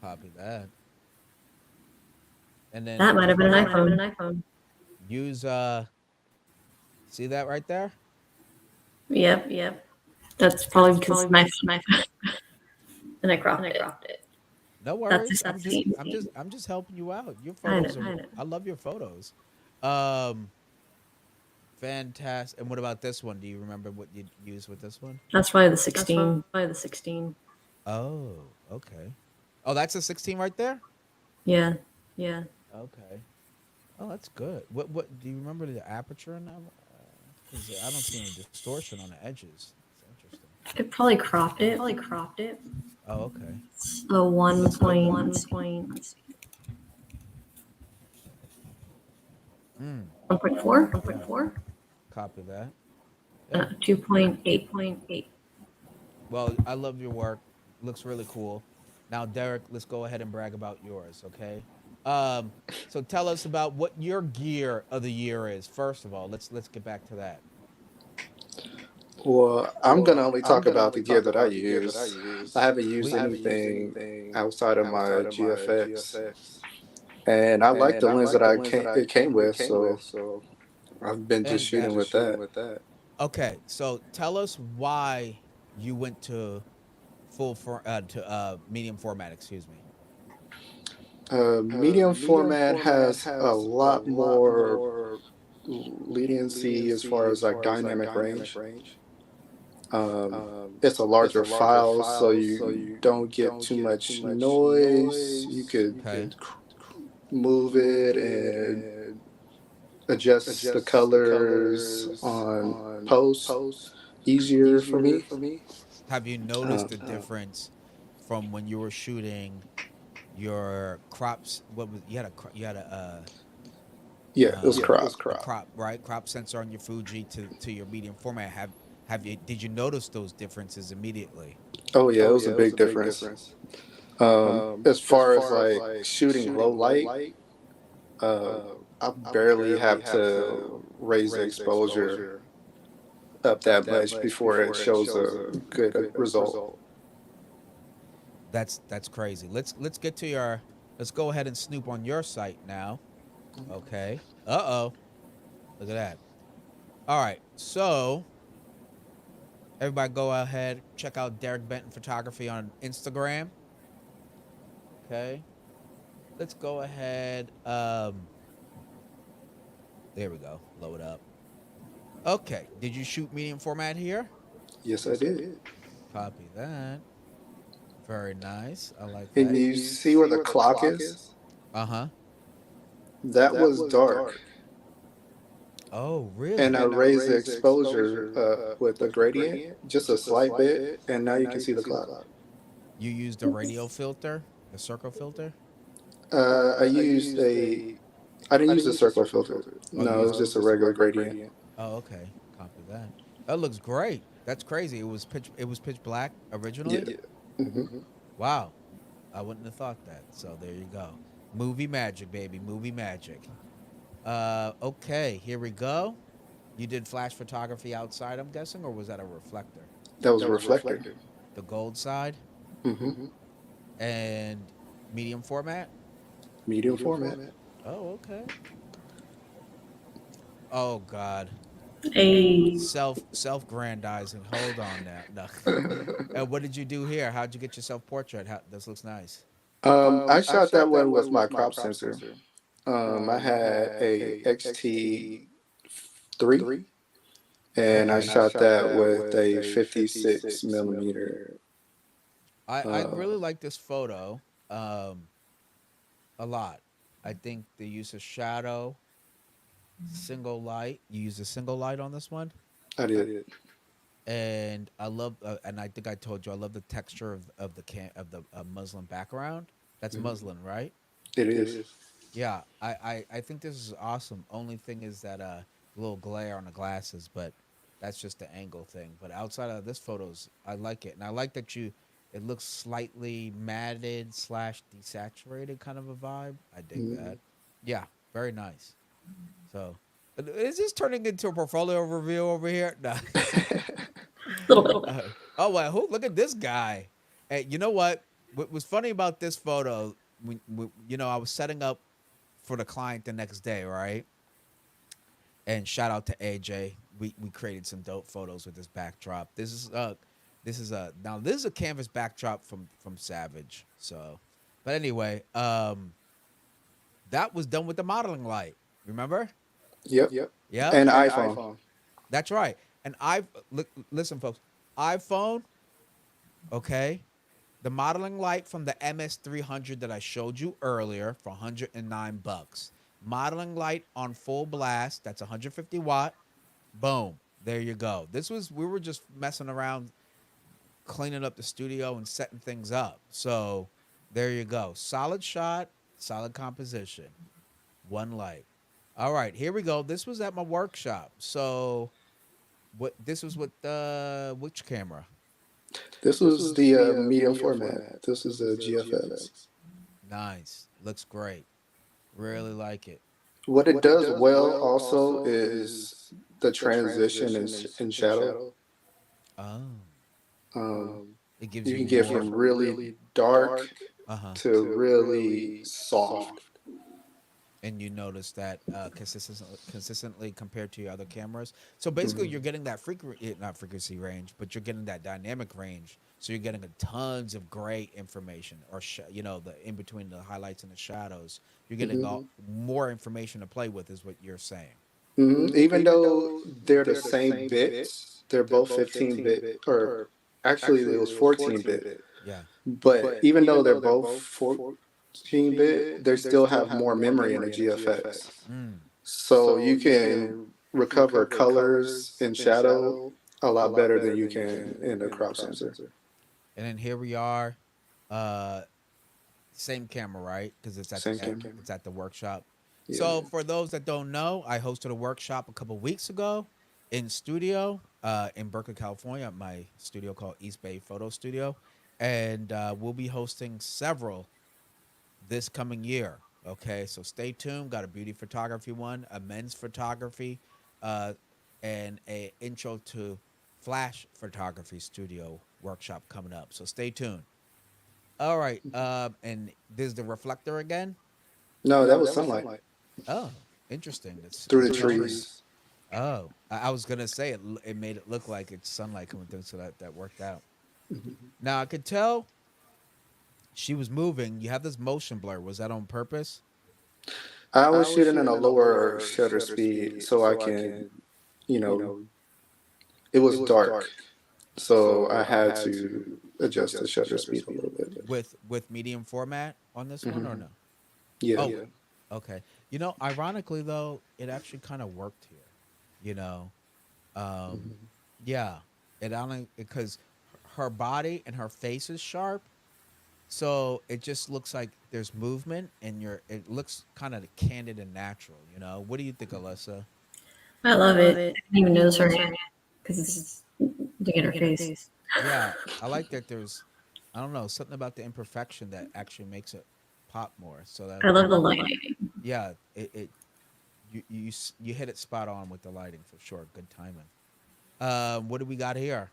copy that. And then That might have been an iPhone. use see that right there? Yep. That's probably because my phone, and I cropped it. No That's worries. a scene. I'm just helping you out. Your I photos know. are I love your photos. Um Fantastic. And what about this one? Do you remember what you used with this one? That's probably the 16. Oh, okay. Oh, that's a 16 right there? Yeah. Okay. Oh, that's good. What do you remember the aperture in that? Cuz I don't see any distortion on the edges. It's interesting. It probably cropped it. Oh, okay. A one Let's go. point Mm, 1.4, yeah. Copy that. Yeah. 2.8. Well, I love your work. Looks really cool. Now, Derek, let's go ahead and brag about yours, okay? Um, so tell us about what your gear of the year is. First of all, let's get back to that. Well, I'm gonna only talk about the gear that I use. I haven't used We anything outside of my GFX, and I like the lens that it came with, so I've been just and shooting with that. okay. So tell us why you went to medium format. Excuse me. Medium format has a lot more leniency as far as like dynamic range. It's a larger file, so you don't get too much noise. You could Okay. move it and adjust the colors on post easier for me. Have you Uh, noticed the difference from when you were shooting your crops? What was you had yeah, it was crop. a crop, right? Crop sensor on your Fuji to your medium format. Have you did you notice those differences immediately? Oh yeah, it was a big difference. As far as like shooting low light, uh, I barely have to raise the exposure up that much before it shows a good result. That's crazy. Let's get to your let's go ahead and snoop on your site now. Okay. Uh-oh. Look at that. All right. So, everybody go ahead, check out Derek Benton Photography on Instagram. Okay. Let's go ahead. There we go. Load up. Okay. Did you shoot medium format here? Yes, I did. Copy that. Very nice. I like And that. you see where the clock is? Uh-huh. That was dark. Oh, And I really? raised the exposure with a gradient, just a slight bit, and now you can see the clock. You used a radio filter, the circle filter? I used I didn't use the circular filter. Oh, you No, it used was just a regular gradient. Oh, okay. Copy that. That looks great. That's crazy. It was pitch black Yeah. originally? Hmm. Wow. I wouldn't have thought that. So there you go. Movie magic, baby. Movie magic. Okay, here we go. You did flash photography outside, I'm guessing, or was that a reflector? That was a reflector. The gold side Hmm. and medium format? Medium format. Oh, okay. Oh God. A Self-grandizing. Hold on now. No. And what did you do here? How'd you get your self portrait? This looks nice. I shot that one with my crop sensor. I had a XT3, and I Okay. shot that with a 56 millimeter. I Uh, really like this photo um a lot. I think the use of shadow, single light. You use a single light on this one, I did. and I love. And I think I told you I love the texture of the muslin background. That's Mhm. muslin, right? It is. Yeah, I think this is awesome. Only thing is that a little glare on the glasses, but that's just the angle thing. But outside of this photos, I like it, and I like that you. It looks slightly matted slash desaturated kind of a vibe. I dig Mhm. that. Yeah, very nice. So, is this turning into a portfolio review over here? No. little bit. Oh well, look at this guy. Hey, you know what? What was funny about this photo? I was setting up for the client the next day, right? And shout out to AJ. we created some dope photos with this backdrop. This is a canvas backdrop from Savage. So, but anyway, that was done with the modeling light. Remember? Yep. Yep. And iPhone. That's right. And listen, folks. iPhone, okay. The modeling light from the MS300 that I showed you earlier for $109. Modeling light on full blast. That's 150 watt. Boom. There you go. We were just messing around, cleaning up the studio and setting things up. So there you go. Solid shot, solid composition, one light. All right, here we go. This was at my workshop. So what this was with which camera? This was the medium format. This is the GFX. Nice. Looks great. Really like it. What it does well also is the transition in shadow. Oh. Um, It gives you you can get more. from really dark Uh-huh. to really soft. And you notice that consistently compared to your other cameras. So basically, Mhm. you're getting that not frequency range, but you're getting that dynamic range. So you're getting a tons of gray information, or the in between the highlights and the shadows. You're getting Mhm. more information to play with, is what you're saying. Mhm. Even though they're the same bits, they're both 15-bit, or actually it was 14-bit. Yeah. But even though they're both 14-bit, they still have more memory in the GFX. Mm. So you can recover colors in shadow a lot better than you can in the crop sensor. And then here we are, uh, same camera, right? Because Same camera. it's at the workshop. Yeah. So for those that don't know, I hosted a workshop a couple weeks ago in studio in Berkeley, California, at my studio called East Bay Photo Studio, and we'll be hosting several this coming year. Okay, so stay tuned. Got a beauty photography one, a men's photography, uh, and a intro to flash photography studio workshop coming up. So stay tuned. All right. And there's the reflector again. No, that was sunlight Oh, interesting. through It's the showing. trees. Oh, I was gonna say it made it look like it's sunlight coming through, so that worked out. Now I could tell she was moving. You have this motion blur. Was that on purpose? I was shooting in a lower shutter speed so I can, you know, it was dark. So I had to adjust the shutter speed a little bit. With medium format on this one or Hmm. no? Yeah. Oh, okay. Ironically though, it actually kind of worked here. You know, um, Hmm. yeah, it only because her body and her face is sharp. So it just looks like there's movement, and it looks kind of candid and natural. What do you think, Alyssa? I love it. I didn't even notice her hand because it's looking at her face. Yeah, I like that. I don't know, something about the imperfection that actually makes it pop more. So I love the lighting. yeah, you hit it spot on with the lighting for sure. Good timing. What do we got here?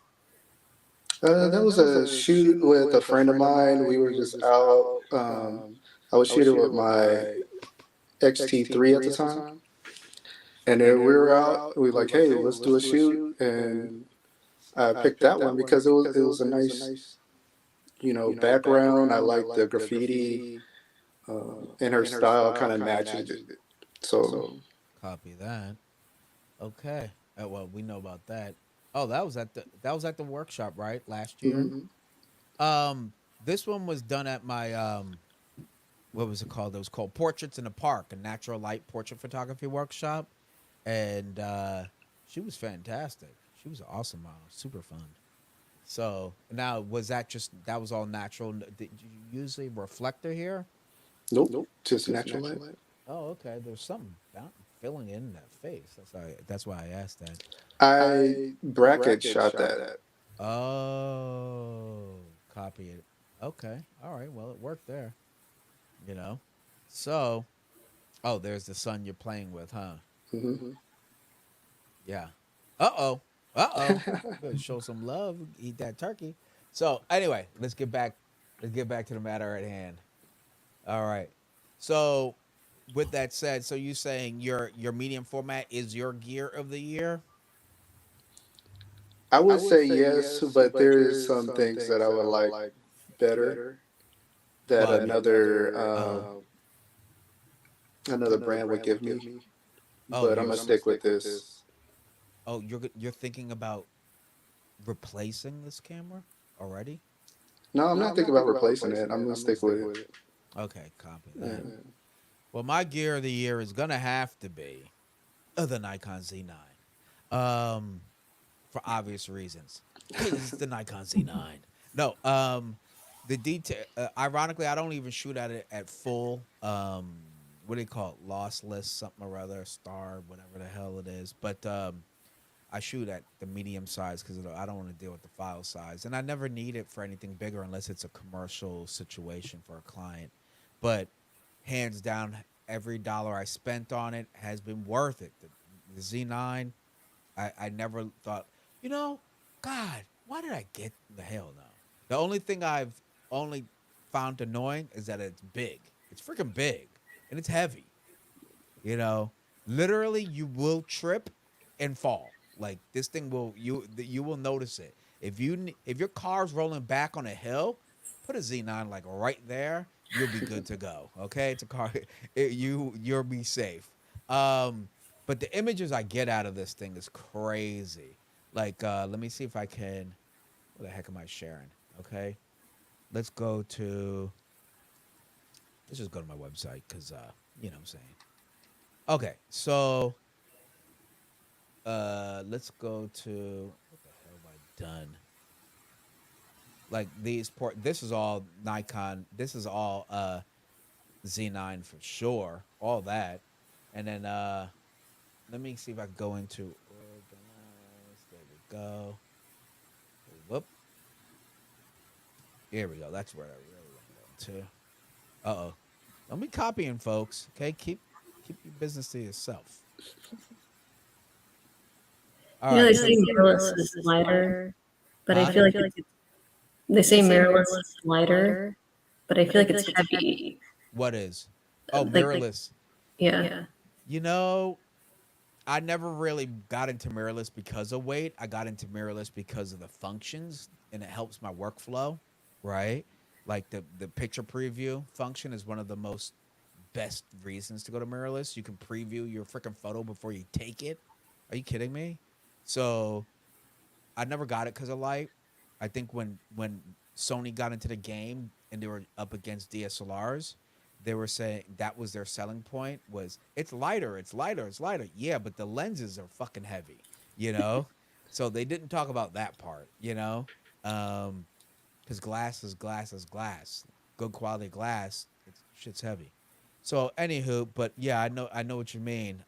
That was a shoot with a friend of mine. We were just out. I was shooting with my XT3 at the time, and then we were out. We were like, "Hey, let's do a shoot," and I picked that one because it was a nice, background. I like the graffiti, and her style kind of matches it. So, Copy that. Okay. Well, we know about that. Oh, that was at the workshop, right? Last year. mhm. This one was done at my what was it called? It was called Portraits in the Park, a natural light portrait photography workshop, and she was fantastic. She was an awesome model, super fun. So now, that was all natural? Did you use a reflector here? Nope, just natural light. Oh, okay. There's something filling in that face. That's why I asked that. I bracket shot that. Oh, copy it. Okay. All right. Well, it worked there. You know. So, oh, there's the son you're playing with, huh? Hmm. Yeah. Uh oh. Uh oh. Better show some love. Eat that turkey. So anyway, let's get back. Let's get back to the matter at hand. All right. So, with that said, so you saying your medium format is your gear of the year? I would say yes, but there is some things that I would like better that Well, I mean, another uh-huh. another brand would give me. Oh, But I'm gonna stick with this. you're thinking about replacing this camera already? No, I'm not thinking about replacing it. I'm gonna stick with it. Okay, copy that. Yeah. Well, my gear of the year is gonna have to be the Nikon Z9, for obvious reasons, because it's the Nikon Z9. No, the detail. Ironically, I don't even shoot at it at full. What do you call it? Lossless, something or other, star, whatever the hell it is. But I shoot at the medium size because I don't want to deal with the file size, and I never need it for anything bigger unless it's a commercial situation for a client. But hands down, every dollar I spent on it has been worth it. The Z9, I never thought, you know, God, why did I get the hell no? The only thing I've only found annoying is that it's big. It's freaking big and it's heavy. You know, literally, you will trip and fall. Like this thing will you will notice it. If your car's rolling back on a hill, put a Z9 like right there. You'll be good to go. Okay, it's a car. You'll be safe. Um, but the images I get out of this thing is crazy. Like, let me see if I can. What the heck am I sharing? Okay, let's go to. Let's just go to my website because you know what I'm saying. Okay, so let's go to what the hell have I done? Like these port. This is all Nikon. This is all Z9 for sure. All that, and then let me see if I can go into organize. There we go. Whoop. Here we go. That's where I really want to go into. Uh oh. Don't be copying, folks. Okay, keep your business to yourself. All You know, they right. say mirrorless is lighter, but I Huh? feel like they say mirrorless is lighter, but I feel like it's heavy. What is? Oh, Like, mirrorless. yeah. You know, I never really got into mirrorless because of weight. I got into mirrorless because of the functions and it helps my workflow, right? Like the picture preview function is one of the most best reasons to go to mirrorless. You can preview your freaking photo before you take it. Are you kidding me? So I never got it because of light. I think when Sony got into the game and they were up against DSLRs, they were saying that was their selling point was it's lighter, it's lighter, it's lighter. Yeah, but the lenses are fucking heavy, you know? So they didn't talk about that part, you know? Um, because glass is glass is glass. Good quality glass, it's shit's heavy. So anywho, but yeah, I know what you mean.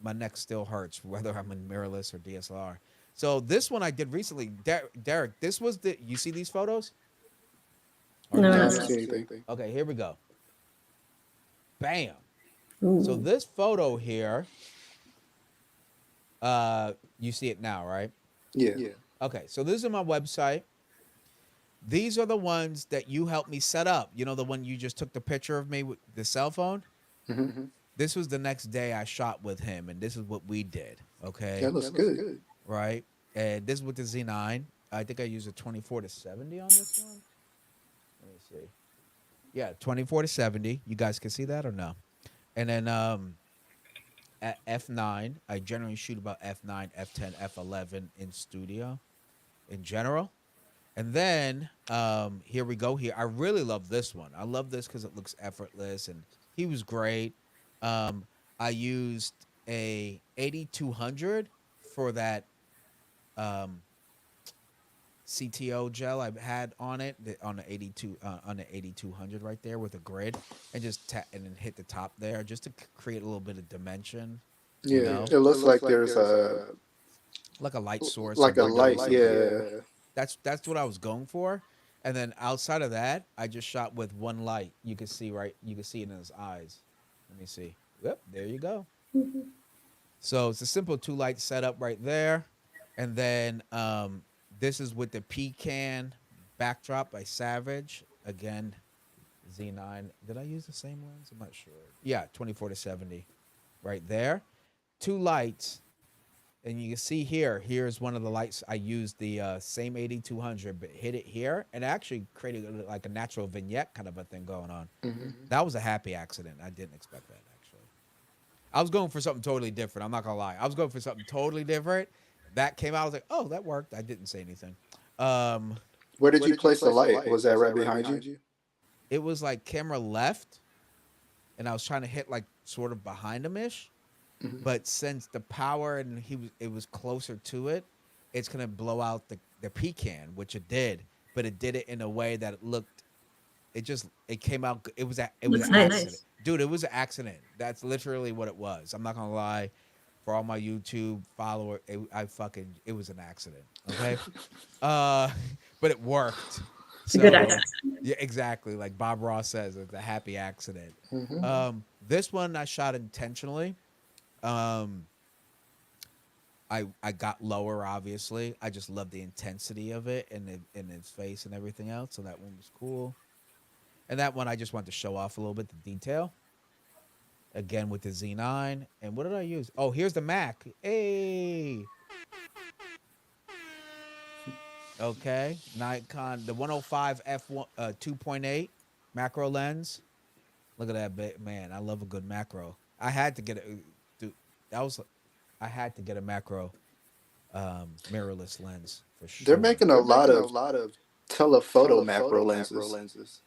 My neck still hurts whether I'm in mirrorless or DSLR. So this one I did recently, Derek. This was the you see these photos or No, No, no? I not don't so. see anything. Okay, here we go. Bam. So Ooh. this photo here, you see it now, right? Yeah. Okay, so this is my website. These are the ones that you helped me set up. You know, the one you just took the picture of me with the cell phone. Hmm. This was the next day I shot with him, and this is what we did. Okay, That looks good. right? And this is with the Z9. I think I used a 24 to 70 on this one. Let me see. Yeah, 24 to 70. You guys can see that or no? And then at F9, I generally shoot about F9, F10, F11 in studio in general. And then here we go. Here, I really love this one. I love this because it looks effortless, and he was great. Um, I used a 8200 for that um, CTO gel I had on it on the 82 on the 8200 right there with a grid, and just and then hit the top there just to create a little bit of dimension, you Yeah. know, It looks like there's a like a light source like of a window or light. something. Yeah. That's what I was going for. And then outside of that, I just shot with one light. You can see right. You can see it in his eyes. Let me see. Yep, there you go. So it's a simple two light setup right there, and then this is with the pecan backdrop by Savage. Again, Z9. Did I use the same lens? I'm not sure. Yeah, 24 to 70, right there. Two lights, And you can see here, here's one of the lights. I used the same 8200, but hit it here and actually created like a natural vignette kind of a thing going on. That was a happy accident. I didn't expect that actually. I was going for something totally different. I'm not gonna lie. I was going for something totally different. That came out. I was like, oh, that worked. I didn't say anything. Um, Where did you place the light? Was that right behind you? it was like camera left, and I was trying to hit like sort of behind him ish. But since the power and it was closer to it, it's gonna blow out the pecan, which it did. But it did it in a way that it looked. It came out. It was Looks an nice. accident, dude. It was an accident. That's literally what it was. I'm not gonna lie. For all my YouTube follower, it was an accident. Okay, uh, but it worked. It's a good So accent. yeah, exactly. Like Bob Ross says, it's a happy accident. Hmm. This one I shot intentionally. Um, I got lower, obviously. I just love the intensity of it and in his face and everything else. So that one was cool. And that one I just wanted to show off a little bit the detail. Again with the Z9. And what did I use? Oh, here's the Mac. Hey. Okay. Nikon, the 105 f1 2.8 macro lens. Look at that man. I love a good macro. I had to get a dude. That was I had to get a macro mirrorless lens for They're sure. making a lot of telephoto macro lenses,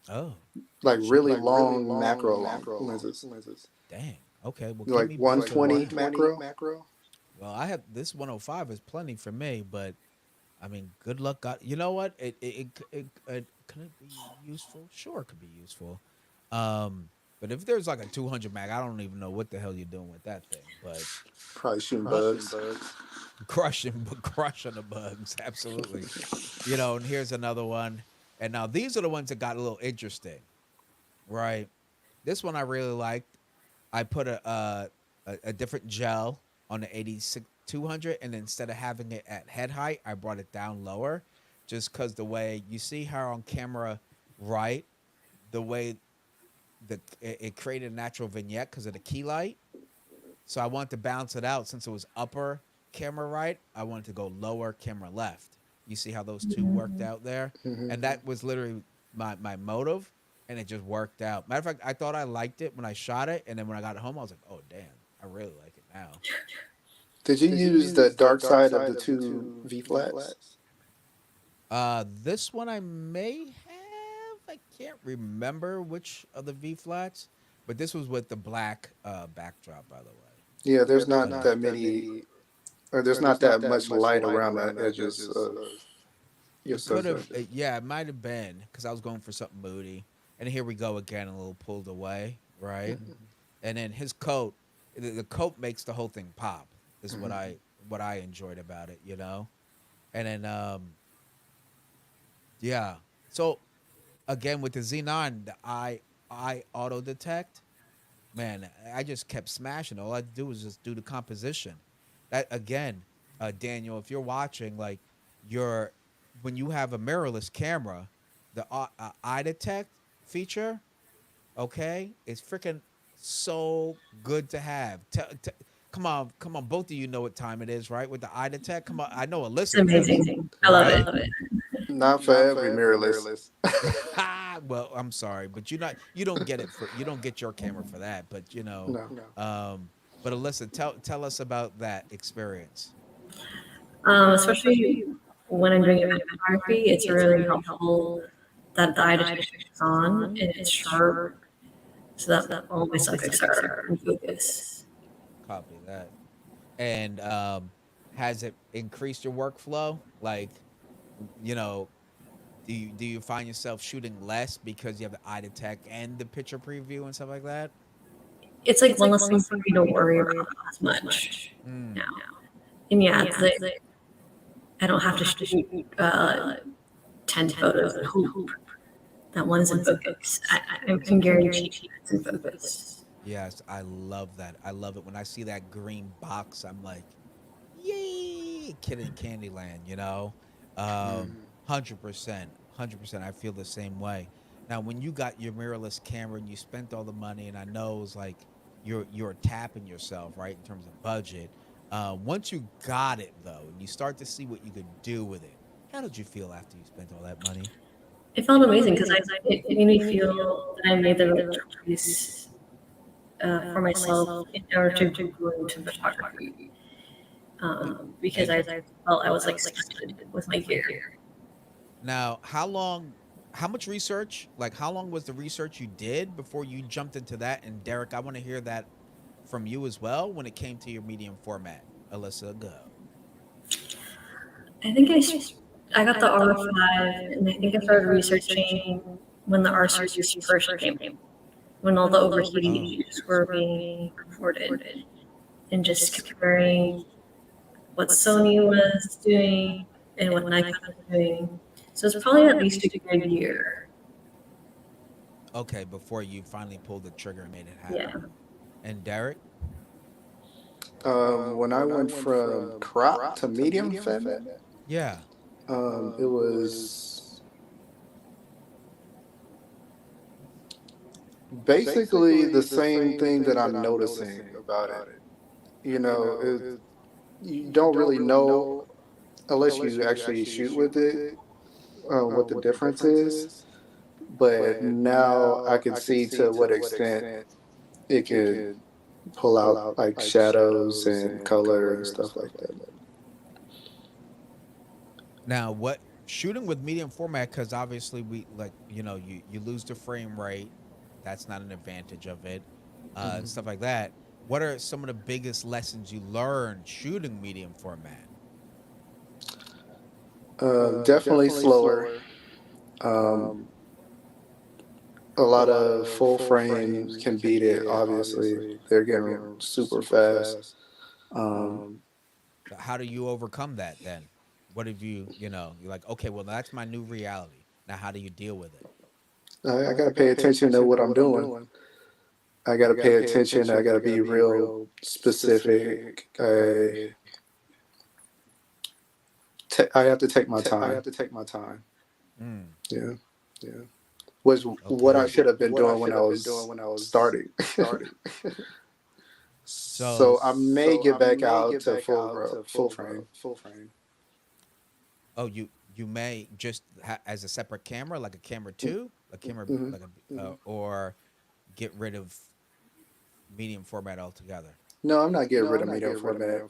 Oh, like shit. really long macro long lenses, Dang. Okay, well keep like me posted. 120 macro. Well, I have this 105 is plenty for me, but I mean, good luck. God, you know what? It could it be useful? Sure, it could be useful. But if there's like a 200 mag, I don't even know what the hell you're doing with that thing. But Probably shooting bugs. crushing the bugs, absolutely. You know, and here's another one. And now these are the ones that got a little interesting, right? This one I really liked. I put a different gel on the 86 200, and instead of having it at head height, I brought it down lower, just because the way you see her on camera, right? The way it created a natural vignette because of the key light. So I wanted to balance it out since it was upper camera right. I wanted to go lower camera left. You see how those two worked out there, Hmm. and that was literally my motive, and it just worked out. Matter of fact, I thought I liked it when I shot it, and then when I got home, I was like, oh damn, I really like it now. Did you use the dark side of the two V flats? This one I may have. I can't remember which of the V flats, but this was with the black backdrop, by the way. Yeah, there's But not that many, or there's not that much light around the edges of your it could subject. have, yeah, it might have been because I was going for something moody. And here we go again, a little pulled away, right? Hmm. And then his coat, the coat makes the whole thing pop. Is Hmm. what I enjoyed about it, you know. And then yeah. So again with the Z9, the I auto detect, man, I just kept smashing. All I do was just do the composition. That again, Daniel, if you're watching, like your when you have a mirrorless camera, the eye detect feature, okay, is freaking so good to have. Come on, both of you know what time it is, right? With the eye detect, come on, I know It's Alyssa does, amazing. I love right? it. Not for every mirrorless. Well, I'm sorry, but you don't get it for you don't get your camera for that, but you know, No. um, but Alyssa, tell us about that experience. Especially when I'm doing event photography, it's really helpful that the eye detection is on and it's sharp so that all my subjects are in focus. Copy that. And has it increased your workflow? Like, you know, do you find yourself shooting less because you have the eye detect and the picture preview and stuff like that? It's like one less thing for me to worry about as much Mm. now. And yeah, it's like I don't have to shoot 10 photos and hope that one's in focus. I can guarantee it's in focus. Yes, I love that. I love it when I see that green box. I'm like, yay, kid in Candyland, you know? Mm. 100%. 100%. I feel the same way. Now, when you got your mirrorless camera and you spent all the money, and I know it was like you're tapping yourself, right, in terms of budget. Once you got it though, and you start to see what you could do with it, how did you feel after you spent all that money? It felt amazing because it made me feel that I made the right choice for myself in order to go into photography. Because And I felt I was like stunted with my gear. now, how much research, like how long was the research you did before you jumped into that? And Derek, I want to hear that from you as well when it came to your medium format. Alyssa, go. I think I got the R5, and I think I started researching when the R series first came, when all the overheating issues were being reported, and just comparing what Sony was doing and what Nikon was doing. So it's probably at least a good year. Okay, before you finally pulled the trigger and made it Yeah. happen. And Derek? When I went from crop to medium format, Yeah. it was basically the same thing that I'm noticing about it. You know, you don't really know unless you actually shoot with it what the difference is. But now I can see to what extent it could pull out like shadows and color and stuff like that. Now, what shooting with medium format? Because obviously, we like you lose the frame rate. That's not an advantage of it. Mhm. Stuff like that. What are some of the biggest lessons you learned shooting medium format? Definitely slower. Um, a lot of full frames can beat it. Obviously, they're getting super fast. Um, So how do you overcome that then? What have you're like, okay, well, that's my new reality. Now, how do you deal with it? I got to pay attention to what I'm doing. I got to pay attention. I got to be real specific. I have to take my time. Mm, Yeah, was what I okay. should have been doing when I was starting. So, So I may get back out to full frame. oh, you may just as a separate camera, like a camera two, a camera Hmm. like or get rid of medium format altogether. No, I'm not getting rid of medium format.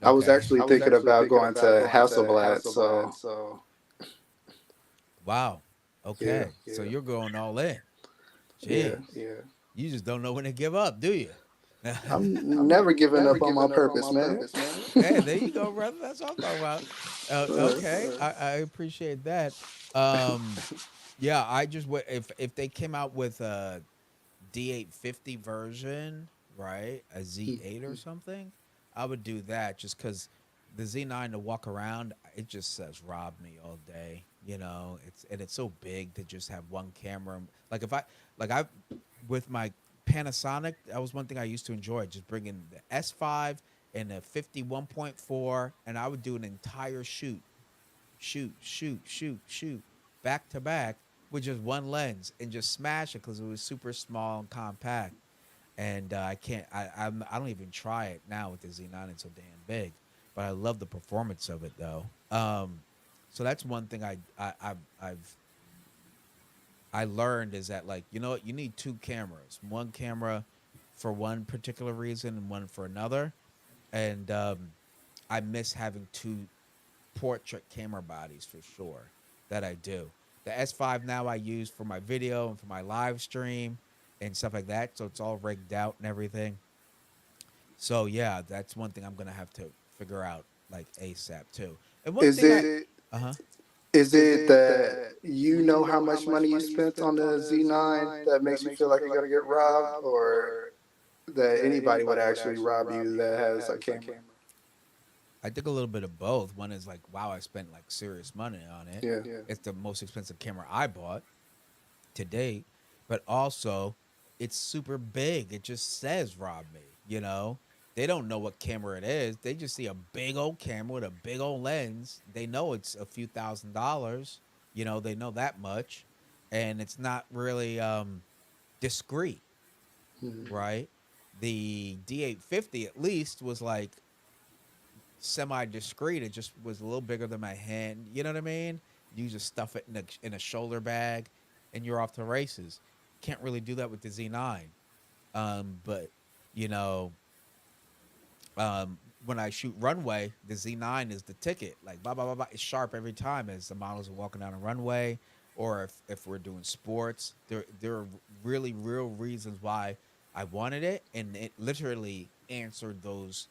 I was Okay. actually thinking about going to Hasselblad. So Wow. yeah, Okay. So you're going all in. yeah. Jeez. You just don't know when to give up, do you? I'm never giving up on my purpose, man. Hey, there you go, brother. That's what I'm talking about. Uh, Okay, I appreciate that. Um, yeah, I just if they came out with a D850 version, right, a Z8 or something, I would do that just because the Z9 to walk around, it just says rob me all day. It's so big to just have one camera. Like if I like I with my Panasonic, that was one thing I used to enjoy, just bringing the S5 and the 51.4, and I would do an entire shoot, back to back with just one lens and just smash it because it was super small and compact. And I can't, I don't even try it now with the Z9. It's so damn big, but I love the performance of it though. So that's one thing I learned is that, like, you know what, you need two cameras, one camera for one particular reason and one for another. And I miss having two portrait camera bodies for sure that I do. The S5 now I use for my video and for my live stream and stuff like that. So it's all rigged out and everything. So yeah, that's one thing I'm gonna have to figure out like ASAP too. And one is thing I it uh huh. is it that you know how much money you spent on the Z9 that makes you feel like you're gonna get robbed, or that anybody would actually rob you that has a camera? I think a little bit of both. One is like, wow, I spent like serious money on it. Yeah. It's the most expensive camera I bought to date, but also it's super big. It just says rob me. They don't know what camera it is. They just see a big old camera with a big old lens. They know it's a few $1,000s. They know that much. And it's not really discreet, Mhm. right? The D850 at least was like semi discreet. It just was a little bigger than my hand. You know what I mean? You just stuff it in a shoulder bag, and you're off to races. Can't really do that with the Z9. But you know, when I shoot runway, the Z9 is the ticket. Like blah blah blah blah. It's sharp every time as the models are walking down a runway, or if we're doing sports. There are really real reasons why I wanted it, and it literally answered those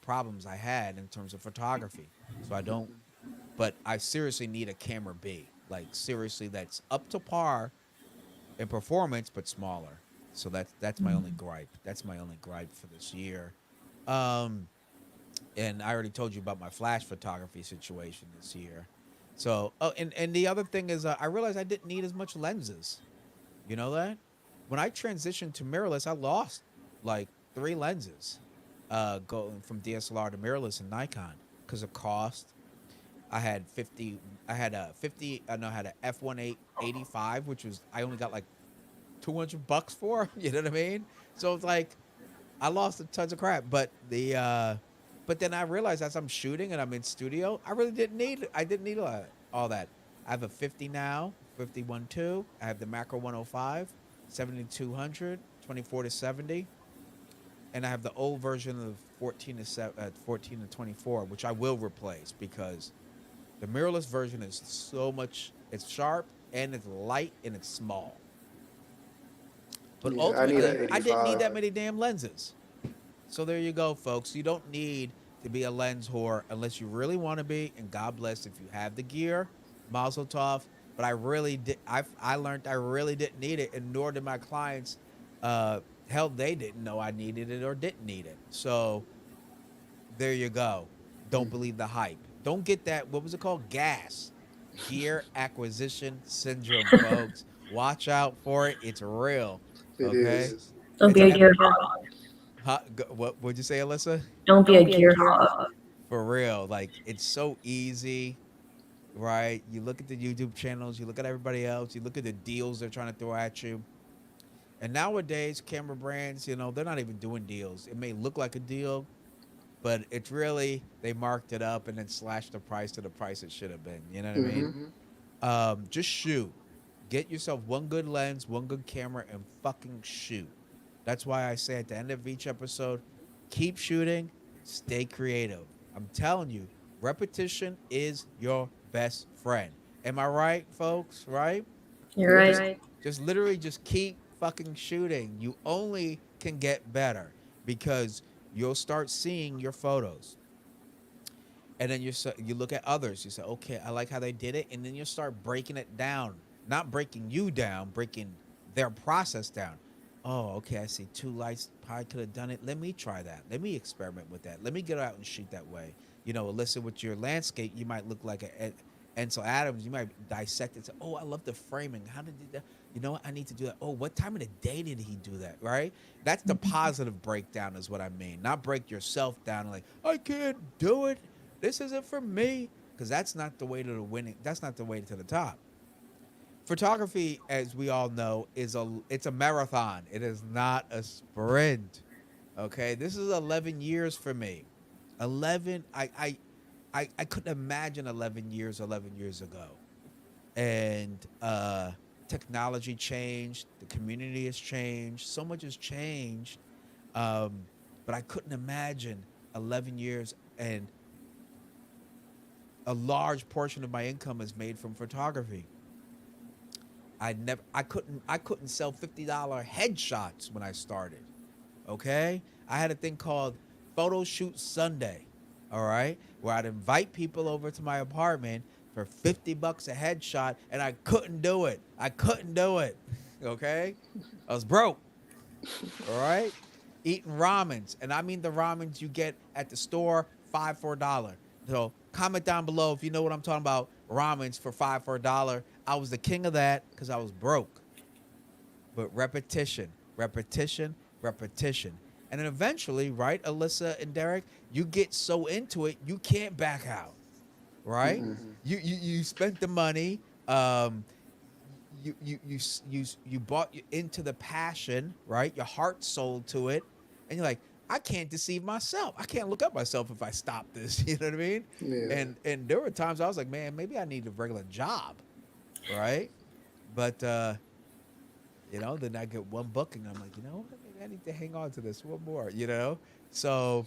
problems I had in terms of photography. So I don't. But I seriously need a camera B. Like seriously, that's up to par in performance, but smaller. So that's my only gripe. That's my only gripe for this year. Um, and I already told you about my flash photography situation this year. So, oh, and the other thing is, I realized I didn't need as much lenses. You know that? When I transitioned to mirrorless, I lost like 3 lenses, going from DSLR to mirrorless and Nikon because of cost. I had 50. I had a 50. I know I had a f1.8 85, which was I only got like $200 for. You know what I mean? So it's like I lost a tons of crap. But then I realized as I'm shooting and I'm in studio, I really didn't need it. I didn't need all that. I have a 50 now, 51.2. I have the macro 105, 7200, 24 to 70, and I have the old version of 14 to 24, which I will replace because the mirrorless version is so much. It's sharp and it's light and it's small. But Yeah, I need an ultimately, I didn't need 85. that many damn lenses. So there you go, folks. You don't need to be a lens whore unless you really want to be. And God bless if you have the gear, Mazel Tov. But I really did. I learned I really didn't need it, and nor did my clients. Hell, they didn't know I needed it or didn't need it. So there you go. Don't believe the hype. Don't get that. What was it called? Gas. Gear acquisition syndrome, folks. Watch out for it. It's real. It Okay. is. Don't It's be a a gear hog. what would you say, Alyssa? Don't be a gear hog. For real, like it's so easy, right? You look at the YouTube channels, you look at everybody else, you look at the deals they're trying to throw at you. And nowadays, camera brands, they're not even doing deals. It may look like a deal, but it's really they marked it up and then slashed the price to the price it should have been. You know what I mean? Mm-hmm. Just shoot. Get yourself one good lens, one good camera, and fucking shoot. That's why I say at the end of each episode, keep shooting, stay creative. I'm telling you, repetition is your best friend. Am I right, folks? Right? You're Yep. Just right. just literally just keep fucking shooting. You only can get better because you'll start seeing your photos, and then you look at others. You say, okay, I like how they did it, and then you start breaking it down. Not breaking you down, breaking their process down. Oh, okay, I see 2 lights. Probably could have done it. Let me try that. Let me experiment with that. Let me get out and shoot that way. Alyssa, with your landscape, you might look like a Ansel Adams. You might dissect it. Say, oh, I love the framing. How did he do that? You know what? I need to do that. Oh, what time of the day did he do that? Right? That's the positive breakdown, is what I mean. Not break yourself down like I can't do it. This isn't for me, because that's not the way to the winning. That's not the way to the top. Photography, as we all know, it's a marathon. It is not a sprint. Okay, this is 11 years for me. 11. I couldn't imagine 11 years 11 years ago, and technology changed. The community has changed. So much has changed. Um, but I couldn't imagine 11 years and a large portion of my income is made from photography. I couldn't sell $50 headshots when I started. Okay? I had a thing called Photo Shoot Sunday. All right? Where I'd invite people over to my apartment for $50 a headshot, and I couldn't do it. I couldn't do it. Okay? I was broke. All right? Eating ramens. And I mean the ramens you get at the store, 5 for $1. So comment down below if you know what I'm talking about. Ramens for 5 for $1. I was the king of that because I was broke. But repetition, repetition, repetition. And then eventually, right, Alyssa and Derek, you get so into it, you can't back out. Right? Mm-mm. You spent the money. Um, you bought into the passion, right? Your heart sold to it, and you're like, I can't deceive myself. I can't look up myself if I stop this. You know what I mean? Yeah. And there were times I was like, man, maybe I need a regular job, right? But then I get one booking. I'm like, you know what? Maybe I need to hang on to this one more. So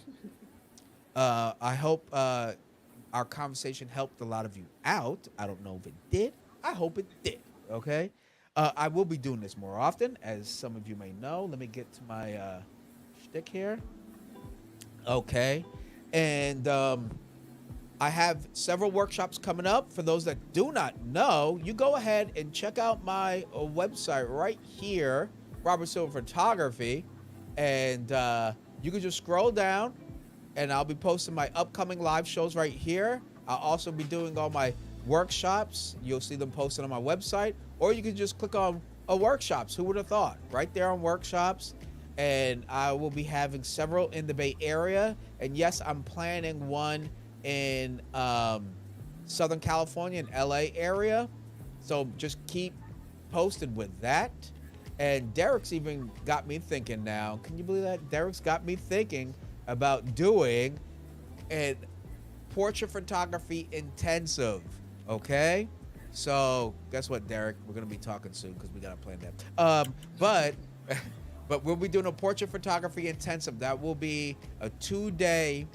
I hope our conversation helped a lot of you out. I don't know if it did. I hope it did. Okay. I will be doing this more often, as some of you may know. Let me get to my shtick here. Okay. And I have several workshops coming up. For those that do not know, you go ahead and check out my website right here, Robert Silver Photography. And you can just scroll down, and I'll be posting my upcoming live shows right here. I'll also be doing all my workshops. You'll see them posted on my website, or you can just click on workshops. Who would have thought? Right there on workshops. And I will be having several in the Bay Area. And yes, I'm planning one in Southern California and LA area. So just keep posted with that. And Derek's even got me thinking now. Can you believe that? Derek's got me thinking about doing a portrait photography intensive. Okay? So guess what, Derek? We're gonna be talking soon because we gotta plan that. But we'll be doing a portrait photography intensive. That will be a 2-day,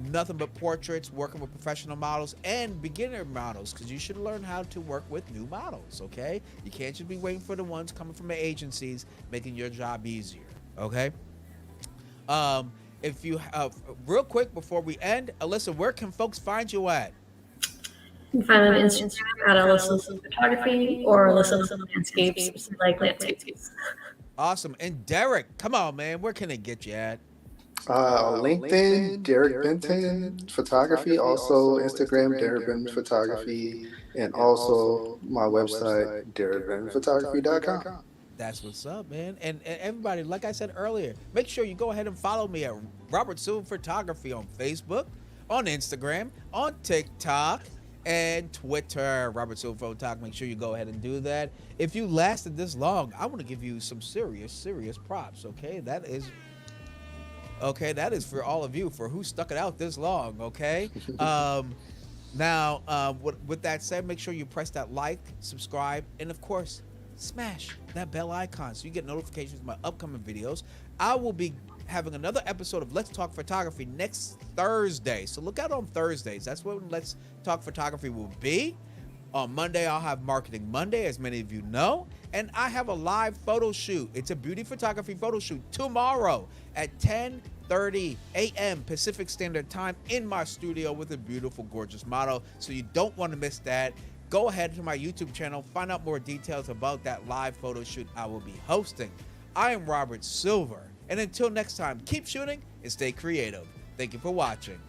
nothing but portraits, working with professional models and beginner models, because you should learn how to work with new models. Okay? You can't just be waiting for the ones coming from the agencies making your job easier. Okay? If you real quick before we end, Alyssa, where can folks find you at? You can find me on Instagram at Alyssa Photography or Alyssa Landscapes, like landscapes. Awesome. And Derek, come on, man. Where can they get you at? LinkedIn, Derek Benton Photography, also Instagram, Derek Benton Photography, and also my website, derekbentonphotography.com. That's what's up, man. And everybody, like I said earlier, make sure you go ahead and follow me at Robert Silver Photography on Facebook, on Instagram, on TikTok, and Twitter. Robert Silver Photography. Make sure you go ahead and do that. If you lasted this long, I want to give you some serious props. Okay, that is for all of you, for who stuck it out this long. Okay. Now, with that said, make sure you press that like, subscribe, and of course, smash that bell icon so you get notifications of my upcoming videos. I will be having another episode of Let's Talk Photography next Thursday. So look out on Thursdays. That's when Let's Talk Photography will be. On Monday, I'll have Marketing Monday, as many of you know. And I have a live photo shoot. It's a beauty photography photo shoot tomorrow at 10:30 a.m. Pacific Standard Time in my studio with a beautiful, gorgeous model. So you don't want to miss that. Go ahead to my YouTube channel, find out more details about that live photo shoot I will be hosting. I am Robert Silver, and until next time, keep shooting and stay creative. Thank you for watching.